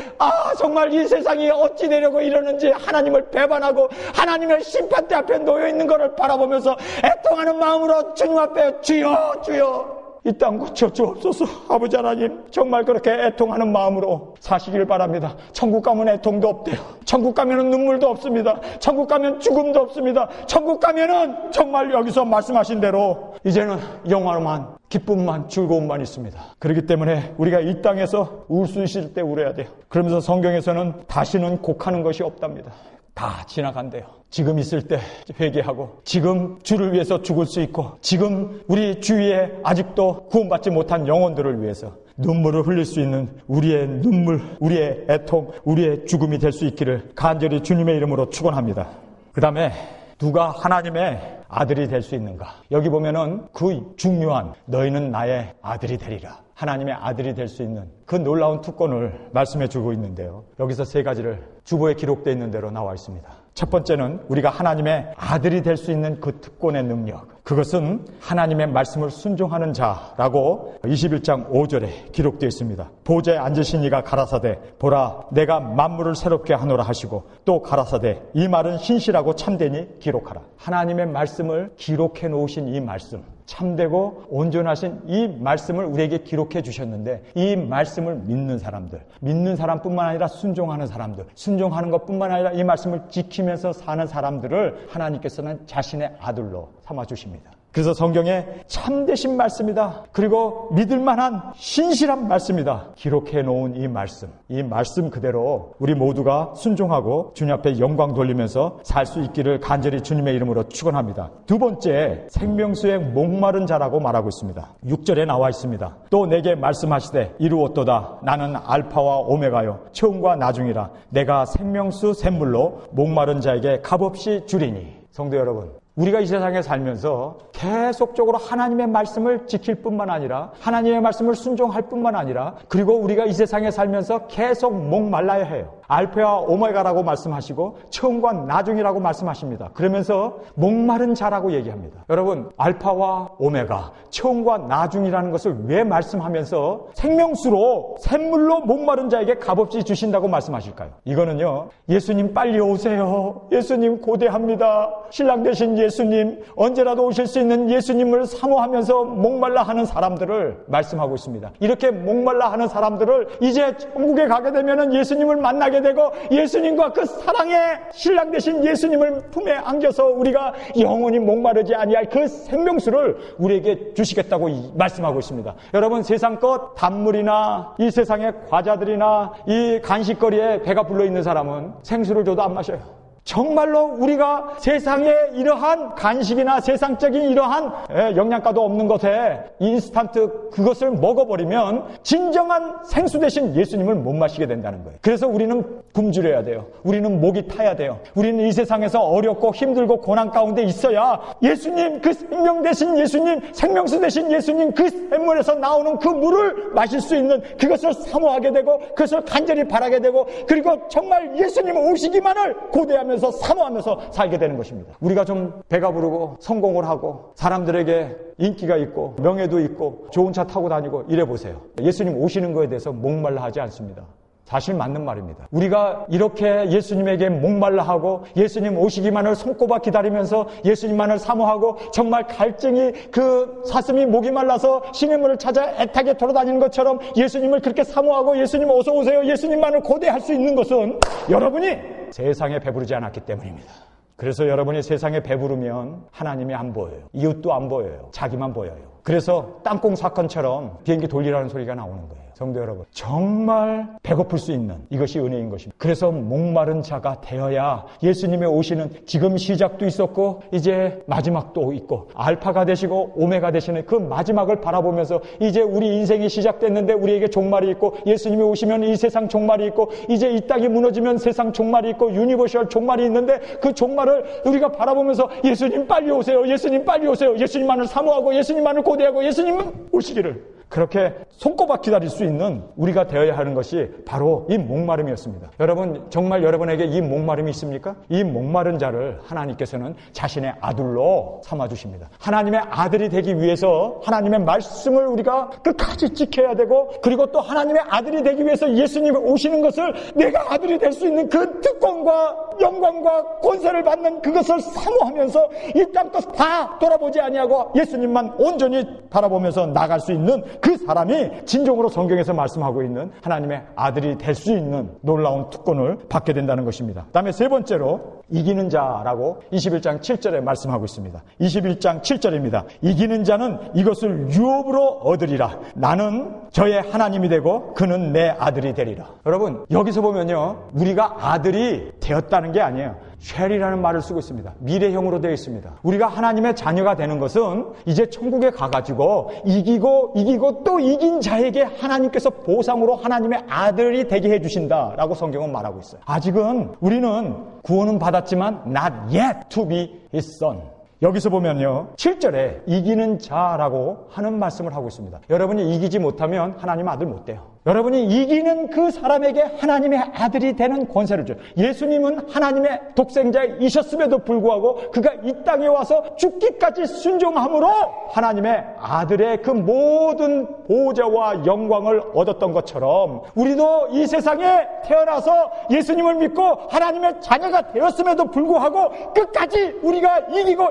정말 이 세상이 어찌 되려고 이러는지 하나님을 배반하고 하나님의 심판대 앞에 놓여있는 것을 바라보면서 애통하는 마음으로 주님 앞에 주여 주여 이 땅 고쳐 주옵소서. 아버지 하나님, 정말 그렇게 애통하는 마음으로 사시길 바랍니다. 천국 가면 애통도 없대요. 천국 가면은 눈물도 없습니다. 천국 가면 죽음도 없습니다. 천국 가면은 정말 여기서 말씀하신 대로 이제는 영화로만, 기쁨만, 즐거움만 있습니다. 그렇기 때문에 우리가 이 땅에서 울 수 있을 때 울어야 돼요. 그러면서 성경에서는 다시는 곡하는 것이 없답니다. 다 지나간대요. 지금 있을 때 회개하고, 지금 주를 위해서 죽을 수 있고, 지금 우리 주위에 아직도 구원받지 못한 영혼들을 위해서 눈물을 흘릴 수 있는 우리의 눈물, 우리의 애통, 우리의 죽음이 될 수 있기를 간절히 주님의 이름으로 축원합니다. 그 다음에 누가 하나님의 아들이 될 수 있는가? 여기 보면은 그 중요한 너희는 나의 아들이 되리라. 하나님의 아들이 될 수 있는 그 놀라운 특권을 말씀해 주고 있는데요. 여기서 세 가지를 주보에 기록되어 있는 대로 나와 있습니다. 첫 번째는 우리가 하나님의 아들이 될 수 있는 그 특권의 능력. 그것은 하나님의 말씀을 순종하는 자라고 21장 5절에 기록되어 있습니다. 보좌에 앉으신 이가 가라사대 보라 내가 만물을 새롭게 하노라 하시고 또 가라사대 이 말은 신실하고 참되니 기록하라. 하나님의 말씀을 기록해 놓으신 이 말씀, 참되고 온전하신 이 말씀을 우리에게 기록해 주셨는데, 이 말씀을 믿는 사람들, 믿는 사람뿐만 아니라 순종하는 사람들, 순종하는 것뿐만 아니라 이 말씀을 지키면서 사는 사람들을 하나님께서는 자신의 아들로 삼아주십니다. 그래서 성경에 참되신 말씀이다, 그리고 믿을만한 신실한 말씀이다 기록해 놓은 이 말씀 그대로 우리 모두가 순종하고 주님 앞에 영광 돌리면서 살 수 있기를 간절히 주님의 이름으로 축원합니다. 두 번째, 생명수의 목마른 자라고 말하고 있습니다. 6절에 나와 있습니다. 또 내게 말씀하시되 이루었도다. 나는 알파와 오메가요 처음과 나중이라. 내가 생명수 샘물로 목마른 자에게 값없이 주리니. 성도 여러분, 우리가 이 세상에 살면서 계속적으로 하나님의 말씀을 지킬 뿐만 아니라, 하나님의 말씀을 순종할 뿐만 아니라, 그리고 우리가 이 세상에 살면서 계속 목말라야 해요. 알파와 오메가라고 말씀하시고 처음과 나중이라고 말씀하십니다. 그러면서 목마른 자라고 얘기합니다. 여러분, 알파와 오메가, 처음과 나중이라는 것을 왜 말씀하면서 생명수로 샘물로 목마른 자에게 값없이 주신다고 말씀하실까요? 이거는요, 예수님 빨리 오세요, 예수님 고대합니다, 신랑 되신 예수님, 언제라도 오실 수 있는 예수님을 사모하면서 목말라 하는 사람들을 말씀하고 있습니다. 이렇게 목말라 하는 사람들을 이제 천국에 가게 되면 예수님을 만나게 되고, 예수님과 그 사랑의 신랑 되신 예수님을 품에 안겨서 우리가 영원히 목마르지 아니할 그 생명수를 우리에게 주시겠다고 말씀하고 있습니다. 여러분, 세상 것 단물이나 이 세상의 과자들이나 이 간식거리에 배가 불러있는 사람은 생수를 줘도 안 마셔요. 정말로 우리가 세상에 이러한 간식이나 세상적인 이러한 영양가도 없는 것에 인스턴트 그것을 먹어버리면 진정한 생수 대신 예수님을 못 마시게 된다는 거예요. 그래서 우리는 굶주려야 돼요. 우리는 목이 타야 돼요. 우리는 이 세상에서 어렵고 힘들고 고난 가운데 있어야 예수님, 그 생명 대신 예수님, 생명수 대신 예수님, 그 샘물에서 나오는 그 물을 마실 수 있는, 그것을 사모하게 되고 그것을 간절히 바라게 되고, 그리고 정말 예수님 오시기만을 고대하며 사모하면서 살게 되는 것입니다. 우리가 좀 배가 부르고 성공을 하고 사람들에게 인기가 있고 명예도 있고 좋은 차 타고 다니고 이래 보세요. 예수님 오시는 거에 대해서 목말라 하지 않습니다. 사실 맞는 말입니다. 우리가 이렇게 예수님에게 목말라 하고 예수님 오시기만을 손꼽아 기다리면서 예수님만을 사모하고 정말 갈증이 그 사슴이 목이 말라서 시냇물을 찾아 애타게 돌아다니는 것처럼 예수님을 그렇게 사모하고 예수님 어서 오세요, 예수님만을 고대할 수 있는 것은 여러분이 세상에 배부르지 않았기 때문입니다. 그래서 여러분이 세상에 배부르면 하나님이 안 보여요. 이웃도 안 보여요. 자기만 보여요. 그래서 땅콩 사건처럼 비행기 돌리라는 소리가 나오는 거예요. 성도 여러분, 정말 배고플 수 있는 이것이 은혜인 것입니다. 그래서 목마른 자가 되어야 예수님의 오시는 지금 시작도 있었고 이제 마지막도 있고 알파가 되시고 오메가 되시는 그 마지막을 바라보면서 이제 우리 인생이 시작됐는데 우리에게 종말이 있고, 예수님이 오시면 이 세상 종말이 있고, 이제 이 땅이 무너지면 세상 종말이 있고 유니버셜 종말이 있는데 그 종말을 우리가 바라보면서 예수님 빨리 오세요, 예수님 빨리 오세요, 예수님만을 사모하고 예수님만을 고대하고 예수님 오시기를 그렇게 손꼽아 기다릴 수 있는 우리가 되어야 하는 것이 바로 이 목마름이었습니다. 여러분, 정말 여러분에게 이 목마름이 있습니까? 이 목마른 자를 하나님께서는 자신의 아들로 삼아주십니다. 하나님의 아들이 되기 위해서 하나님의 말씀을 우리가 끝까지 지켜야 되고, 그리고 또 하나님의 아들이 되기 위해서 예수님이 오시는 것을 내가 아들이 될 수 있는 그 특권과 영광과 권세를 받는 그것을 사모하면서 이 땅끝 다 돌아보지 아니하고 예수님만 온전히 바라보면서 나갈 수 있는 그 사람이 진정으로 성경에서 말씀하고 있는 하나님의 아들이 될 수 있는 놀라운 특권을 받게 된다는 것입니다. 그 다음에 세 번째로 이기는 자라고 21장 7절에 말씀하고 있습니다. 21장 7절입니다. 이기는 자는 이것을 유업으로 얻으리라. 나는 저의 하나님이 되고 그는 내 아들이 되리라. 여러분, 여기서 보면요, 우리가 아들이 되었다는 게 아니에요. 쉘이라는 말을 쓰고 있습니다. 미래형으로 되어 있습니다. 우리가 하나님의 자녀가 되는 것은 이제 천국에 가가지고 이기고 또 이긴 자에게 하나님께서 보상으로 하나님의 아들이 되게 해주신다라고 성경은 말하고 있어요. 아직은 우리는 구원은 받았지만 not yet to be his son. 여기서 보면요, 7절에 이기는 자라고 하는 말씀을 하고 있습니다. 여러분이 이기지 못하면 하나님 아들 못 돼요. 여러분이 이기는 그 사람에게 하나님의 아들이 되는 권세를 줘요. 예수님은 하나님의 독생자이셨음에도 불구하고 그가 이 땅에 와서 죽기까지 순종함으로 하나님의 아들의 그 모든 보좌와 영광을 얻었던 것처럼 우리도 이 세상에 태어나서 예수님을 믿고 하나님의 자녀가 되었음에도 불구하고 끝까지 우리가 이기고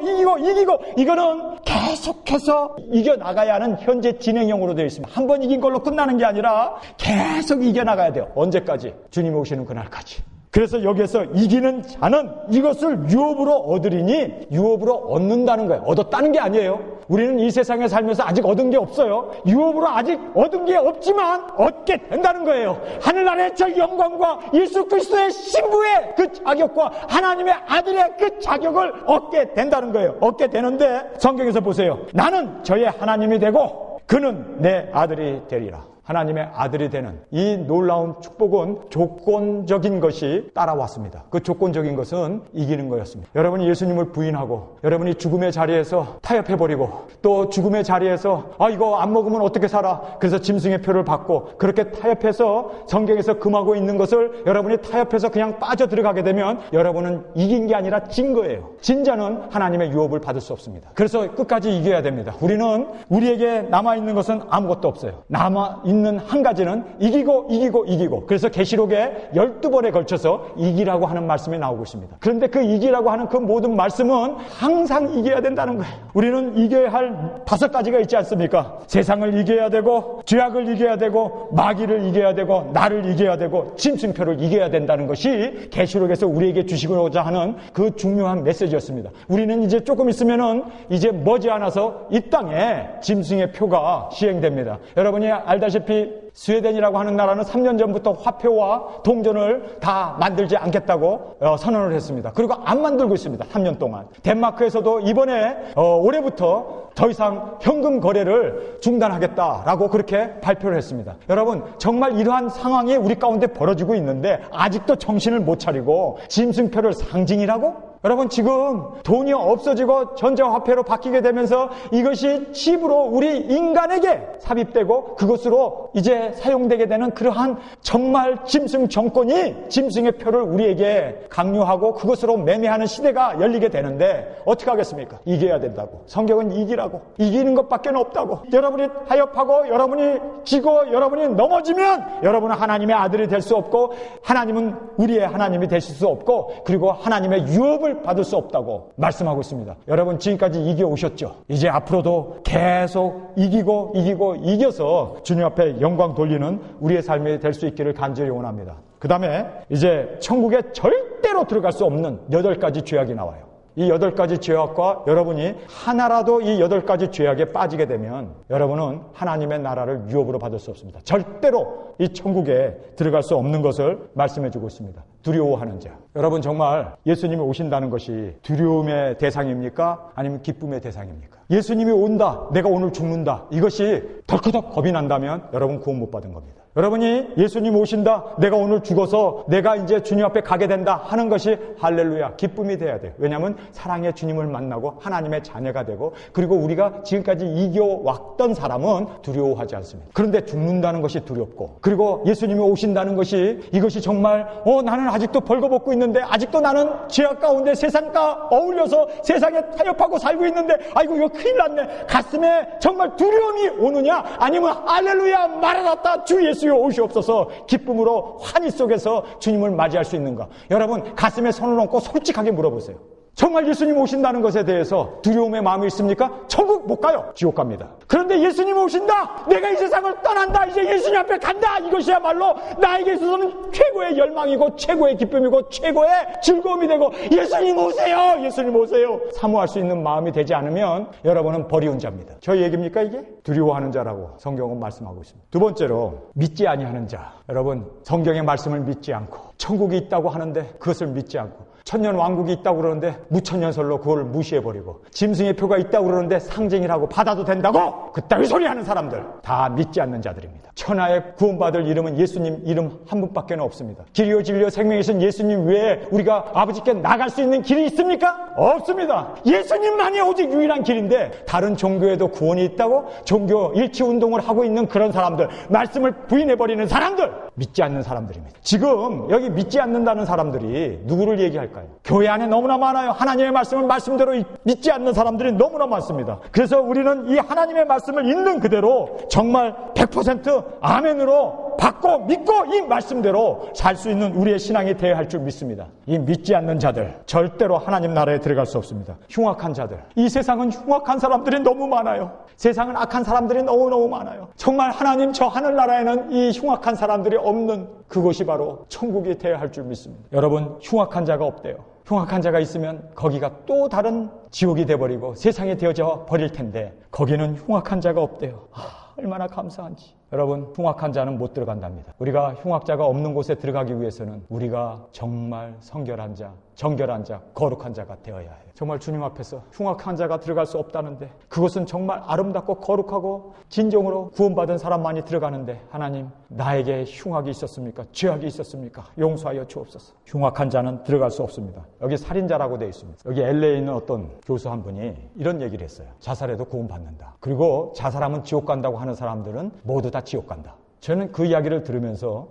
이거는 계속해서 이겨나가야 하는 현재 진행형으로 되어 있습니다. 한 번 이긴 걸로 끝나는 게 아니라 계속 이겨나가야 돼요. 언제까지? 주님 오시는 그날까지. 그래서 여기에서 이기는 자는 이것을 유업으로 얻으리니, 유업으로 얻는다는 거예요. 얻었다는 게 아니에요. 우리는 이 세상에 살면서 아직 얻은 게 없어요. 유업으로 아직 얻은 게 없지만 얻게 된다는 거예요. 하늘나라의 저 영광과 예수 그리스도의 신부의 그 자격과 하나님의 아들의 그 자격을 얻게 된다는 거예요. 얻게 되는데 성경에서 보세요. 나는 저의 하나님이 되고 그는 내 아들이 되리라. 하나님의 아들이 되는 이 놀라운 축복은 조건적인 것이 따라왔습니다. 그 조건적인 것은 이기는 거였습니다. 여러분이 예수님을 부인하고 여러분이 죽음의 자리에서 타협해버리고 또 죽음의 자리에서 이거 안 먹으면 어떻게 살아? 그래서 짐승의 표를 받고 그렇게 타협해서 성경에서 금하고 있는 것을 여러분이 타협해서 그냥 빠져 들어가게 되면 여러분은 이긴 게 아니라 진 거예요. 진 자는 하나님의 유업을 받을 수 없습니다. 그래서 끝까지 이겨야 됩니다. 우리에게 남아있는 것은 아무것도 없어요. 남아있는 한 가지는 이기고 그래서 계시록에 12번에 걸쳐서 이기라고 하는 말씀이 나오고 있습니다. 그런데 그 이기라고 하는 그 모든 말씀은 항상 이겨야 된다는 거예요. 우리는 이겨야 할 5가지가 있지 않습니까? 세상을 이겨야 되고 죄악을 이겨야 되고 마귀를 이겨야 되고 나를 이겨야 되고 짐승표를 이겨야 된다는 것이 계시록에서 우리에게 주시고자 하는 그 중요한 메시지였습니다. 우리는 이제 조금 있으면은 이제 머지않아서 이 땅에 짐승의 표가 시행됩니다. 여러분이 알다시피 스웨덴이라고 하는 나라는 3년 전부터 화폐와 동전을 다 만들지 않겠다고 선언을 했습니다. 그리고 안 만들고 있습니다. 3년 동안. 덴마크에서도 이번에 올해부터 더 이상 현금 거래를 중단하겠다라고 그렇게 발표를 했습니다. 여러분, 정말 이러한 상황이 우리 가운데 벌어지고 있는데 아직도 정신을 못 차리고 짐승표를 상징이라고? 여러분, 지금 돈이 없어지고 전자화폐로 바뀌게 되면서 이것이 칩으로 우리 인간에게 삽입되고 그것으로 이제 사용되게 되는 그러한 정말 짐승 정권이 짐승의 표를 우리에게 강요하고 그것으로 매매하는 시대가 열리게 되는데 어떻게 하겠습니까? 이겨야 된다고. 성경은 이기라고. 이기는 것밖에 없다고. 여러분이 타협하고 여러분이 지고 여러분이 넘어지면 여러분은 하나님의 아들이 될 수 없고 하나님은 우리의 하나님이 되실 수 없고 그리고 하나님의 유업을 받을 수 없다고 말씀하고 있습니다. 여러분, 지금까지 이겨오셨죠? 이제 앞으로도 계속 이겨서 주님 앞에 영광 돌리는 우리의 삶이 될 수 있기를 간절히 원합니다. 그 다음에 이제 천국에 절대로 들어갈 수 없는 8가지 죄악이 나와요. 이 8가지 죄악과 여러분이 하나라도 이 8가지 죄악에 빠지게 되면 여러분은 하나님의 나라를 유업으로 받을 수 없습니다. 절대로 이 천국에 들어갈 수 없는 것을 말씀해주고 있습니다. 두려워하는 자. 여러분, 정말 예수님이 오신다는 것이 두려움의 대상입니까? 아니면 기쁨의 대상입니까? 예수님이 온다, 내가 오늘 죽는다, 이것이 덜커덕 겁이 난다면 여러분 구원 못 받은 겁니다. 여러분이 예수님 오신다, 내가 오늘 죽어서 내가 이제 주님 앞에 가게 된다 하는 것이 할렐루야, 기쁨이 돼야 돼요. 왜냐하면 사랑의 주님을 만나고 하나님의 자녀가 되고, 그리고 우리가 지금까지 이겨왔던 사람은 두려워하지 않습니다. 그런데 죽는다는 것이 두렵고, 그리고 예수님이 오신다는 것이, 이것이 정말 나는 아직도 벌거벗고 있는데, 아직도 나는 죄악 가운데 세상과 어울려서 세상에 타협하고 살고 있는데, 아이고 이거 큰일 났네, 가슴에 정말 두려움이 오느냐, 아니면 할렐루야 마라나타 주 예수 오시옵소서 기쁨으로 환희 속에서 주님을 맞이할 수 있는가? 여러분 가슴에 손을 얹고 솔직하게 물어보세요. 정말 예수님 오신다는 것에 대해서 두려움의 마음이 있습니까? 천국 못 가요. 지옥 갑니다. 그런데 예수님 오신다, 내가 이 세상을 떠난다, 이제 예수님 앞에 간다, 이것이야말로 나에게 있어서는 최고의 열망이고 최고의 기쁨이고 최고의 즐거움이 되고, 예수님 오세요, 예수님 오세요 사모할 수 있는 마음이 되지 않으면 여러분은 버리운 자입니다. 저 얘기입니까 이게? 두려워하는 자라고 성경은 말씀하고 있습니다. 두 번째로 믿지 아니하는 자. 여러분 성경의 말씀을 믿지 않고, 천국이 있다고 하는데 그것을 믿지 않고, 천년 왕국이 있다고 그러는데 무천년설로 그걸 무시해버리고, 짐승의 표가 있다고 그러는데 상징이라고 받아도 된다고 그따위 소리 하는 사람들, 다 믿지 않는 자들입니다. 천하에 구원받을 이름은 예수님 이름 한 분밖에 없습니다. 길이요 진리요 생명이신 예수님 외에 우리가 아버지께 나갈 수 있는 길이 있습니까? 없습니다. 예수님만이 오직 유일한 길인데, 다른 종교에도 구원이 있다고 종교 일치운동을 하고 있는 그런 사람들, 말씀을 부인해버리는 사람들, 믿지 않는 사람들입니다. 지금 여기 믿지 않는다는 사람들이 누구를 얘기할까요? 교회 안에 너무나 많아요. 하나님의 말씀을 말씀대로 믿지 않는 사람들이 너무나 많습니다. 그래서 우리는 이 하나님의 말씀을 있는 그대로 정말 100% 아멘으로 받고 믿고 이 말씀대로 살 수 있는 우리의 신앙이 되어야 할 줄 믿습니다. 이 믿지 않는 자들 절대로 하나님 나라에 들어갈 수 없습니다. 흉악한 자들, 이 세상은 흉악한 사람들이 너무 많아요. 세상은 악한 사람들이 너무너무 많아요. 정말 하나님 저 하늘나라에는 이 흉악한 사람들이 없는 그곳이 바로 천국이 되어야 할 줄 믿습니다. 여러분 흉악한 자가 없대요. 흉악한 자가 있으면 거기가 또 다른 지옥이 돼버리고 세상에 되어져 버릴 텐데, 거기는 흉악한 자가 없대요. 얼마나 감사한지. 여러분 흉악한 자는 못 들어간답니다. 우리가 흉악자가 없는 곳에 들어가기 위해서는 우리가 정말 성결한 자, 정결한 자, 거룩한 자가 되어야 해요. 정말 주님 앞에서 흉악한 자가 들어갈 수 없다는데, 그것은 정말 아름답고 거룩하고 진정으로 구원받은 사람만이 들어가는데, 하나님 나에게 흉악이 있었습니까? 죄악이 있었습니까? 용서하여 주옵소서. 흉악한 자는 들어갈 수 없습니다. 여기 살인자라고 되어 있습니다. 여기 LA에 있는 어떤 교수 한 분이 이런 얘기를 했어요. 자살해도 구원받는다. 그리고 자살하면 지옥 간다고 하는 사람들은 모두 다 지옥 간다. 저는 그 이야기를 들으면서,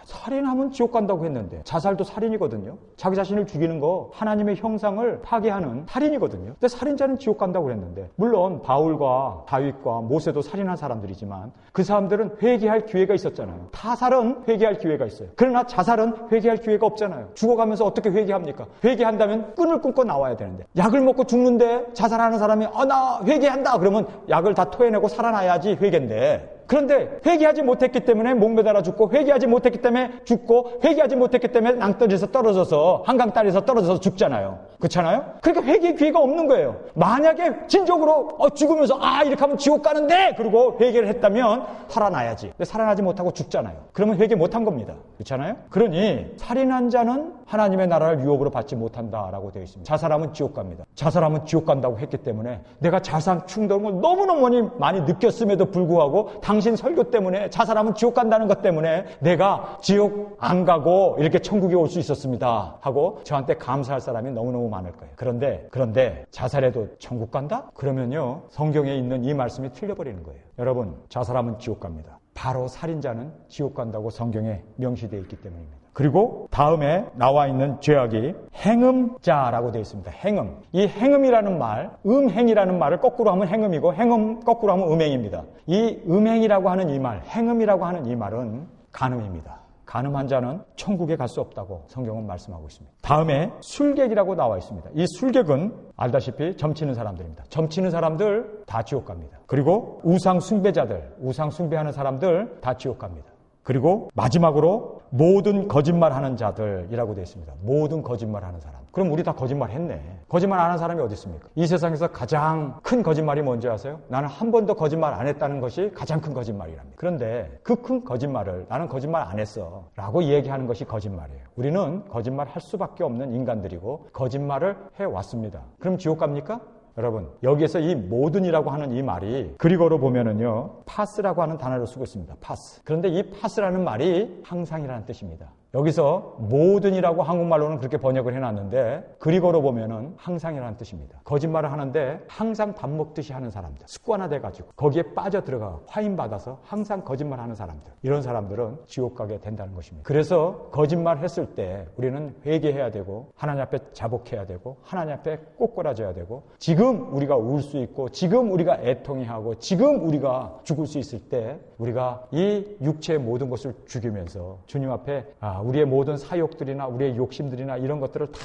살인하면 지옥 간다고 했는데, 자살도 살인이거든요. 자기 자신을 죽이는 거 하나님의 형상을 파괴하는 살인이거든요. 근데 살인자는 지옥 간다고 그랬는데, 물론 바울과 다윗과 모세도 살인한 사람들이지만 그 사람들은 회개할 기회가 있었잖아요. 타살은 회개할 기회가 있어요. 그러나 자살은 회개할 기회가 없잖아요. 죽어가면서 어떻게 회개합니까? 회개한다면 끈을 끊고 나와야 되는데, 약을 먹고 죽는데 자살하는 사람이 나 회개한다 그러면 약을 다 토해내고 살아나야지 회개인데, 그런데 회개하지 못했기 때문에 목매달아 죽고, 회개하지 못했기 때문에 죽고, 회개하지 못했기 때문에 낭떠러지에서 떨어져서, 한강 다리에서 떨어져서 죽잖아요. 그렇잖아요? 그러니까 회개의 기회가 없는 거예요. 만약에 진정으로 죽으면서 이렇게 하면 지옥 가는데 그리고 회개를 했다면 살아나야지. 근데 살아나지 못하고 죽잖아요. 그러면 회개 못한 겁니다. 그렇잖아요? 그러니 살인한 자는 하나님의 나라를 유업으로 받지 못한다라고 되어 있습니다. 자살하면 지옥 갑니다. 자살하면 지옥 간다고 했기 때문에 내가 자살 충동을 너무너무 많이 느꼈음에도 불구하고, 당신 설교 때문에 자살하면 지옥 간다는 것 때문에 내가 지옥 안 가고 이렇게 천국에 올 수 있었습니다 하고 저한테 감사할 사람이 너무너무 많을 거예요. 그런데 자살해도 천국 간다? 그러면요 성경에 있는 이 말씀이 틀려버리는 거예요. 여러분 자살하면 지옥 갑니다. 바로 살인자는 지옥 간다고 성경에 명시되어 있기 때문입니다. 그리고 다음에 나와 있는 죄악이 행음자라고 되어 있습니다. 행음. 이 행음이라는 말, 음행이라는 말을 거꾸로 하면 행음이고, 행음 거꾸로 하면 음행입니다. 이 음행이라고 하는 이 말, 행음이라고 하는 이 말은 간음입니다. 간음한 자는 천국에 갈 수 없다고 성경은 말씀하고 있습니다. 다음에 술객이라고 나와 있습니다. 이 술객은 알다시피 점치는 사람들입니다. 점치는 사람들 다 지옥 갑니다. 그리고 우상 숭배자들, 우상 숭배하는 사람들 다 지옥 갑니다. 그리고 마지막으로 모든 거짓말하는 자들이라고 되어 있습니다. 모든 거짓말하는 사람. 그럼 우리 다 거짓말했네. 거짓말 안 하는 사람이 어디 있습니까? 이 세상에서 가장 큰 거짓말이 뭔지 아세요? 나는 한 번도 거짓말 안 했다는 것이 가장 큰 거짓말이랍니다. 그런데 그 큰 거짓말을 나는 거짓말 안 했어 라고 얘기하는 것이 거짓말이에요. 우리는 거짓말 할 수밖에 없는 인간들이고 거짓말을 해왔습니다. 그럼 지옥 갑니까? 여러분, 여기에서 이 모든이라고 하는 이 말이 그리고로 보면은요, 파스라고 하는 단어를 쓰고 있습니다. 파스. 그런데 이 파스라는 말이 항상이라는 뜻입니다. 여기서 모든이라고 한국말로는 그렇게 번역을 해놨는데 그리고로 보면은 항상이라는 뜻입니다. 거짓말을 하는데 항상 밥 먹듯이 하는 사람들, 습관화돼가지고 거기에 빠져 들어가 화인 받아서 항상 거짓말하는 사람들, 이런 사람들은 지옥 가게 된다는 것입니다. 그래서 거짓말했을 때 우리는 회개해야 되고 하나님 앞에 자복해야 되고 하나님 앞에 꼬꾸라져야 되고, 지금 우리가 울 수 있고 지금 우리가 애통해하고 지금 우리가 죽을 수 있을 때 우리가 이 육체의 모든 것을 죽이면서 주님 앞에 우리의 모든 사욕들이나 우리의 욕심들이나 이런 것들을 다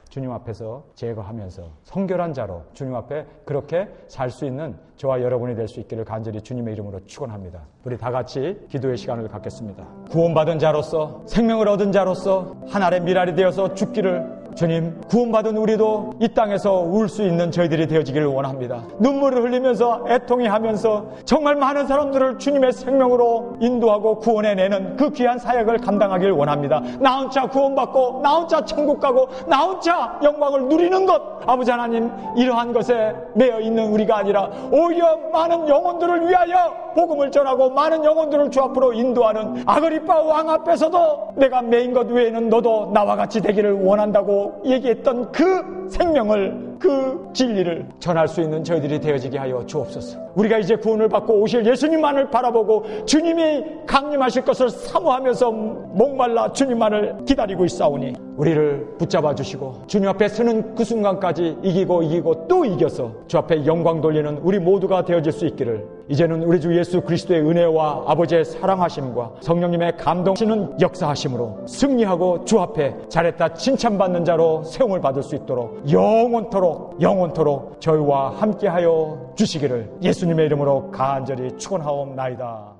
주님 앞에서 제거하면서 성결한 자로 주님 앞에 그렇게 살 수 있는 저와 여러분이 될 수 있기를 간절히 주님의 이름으로 축원합니다. 우리 다 같이 기도의 시간을 갖겠습니다. 구원받은 자로서, 생명을 얻은 자로서 한 알의 밀알이 되어서 죽기를, 주님, 구원받은 우리도 이 땅에서 울 수 있는 저희들이 되어지기를 원합니다. 눈물을 흘리면서 애통해하면서 정말 많은 사람들을 주님의 생명으로 인도하고 구원해내는 그 귀한 사역을 감당하기를 원합니다. 나 혼자 구원받고 나 혼자 천국 가고 나 혼자 영광을 누리는 것, 아버지 하나님, 이러한 것에 매여 있는 우리가 아니라 오히려 많은 영혼들을 위하여 복음을 전하고 많은 영혼들을 주 앞으로 인도하는 아그리파 왕 앞에서도 내가 메인 것 외에는 너도 나와 같이 되기를 원한다고 얘기했던 그 생명을, 그 진리를 전할 수 있는 저희들이 되어지게 하여 주옵소서. 우리가 이제 구원을 받고 오실 예수님만을 바라보고 주님이 강림하실 것을 사모하면서 목말라 주님만을 기다리고 있사오니 우리를 붙잡아 주시고 주님 앞에 서는 그 순간까지 이기고 또 이겨서 주 앞에 영광 돌리는 우리 모두가 되어질 수 있기를, 이제는 우리 주 예수 그리스도의 은혜와 아버지의 사랑하심과 성령님의 감동하시는 역사하심으로 승리하고 주 앞에 잘했다 칭찬받는 자로 세움을 받을 수 있도록 영원토록 저희와 함께하여 주시기를 예수님의 이름으로 간절히 축원하옵나이다.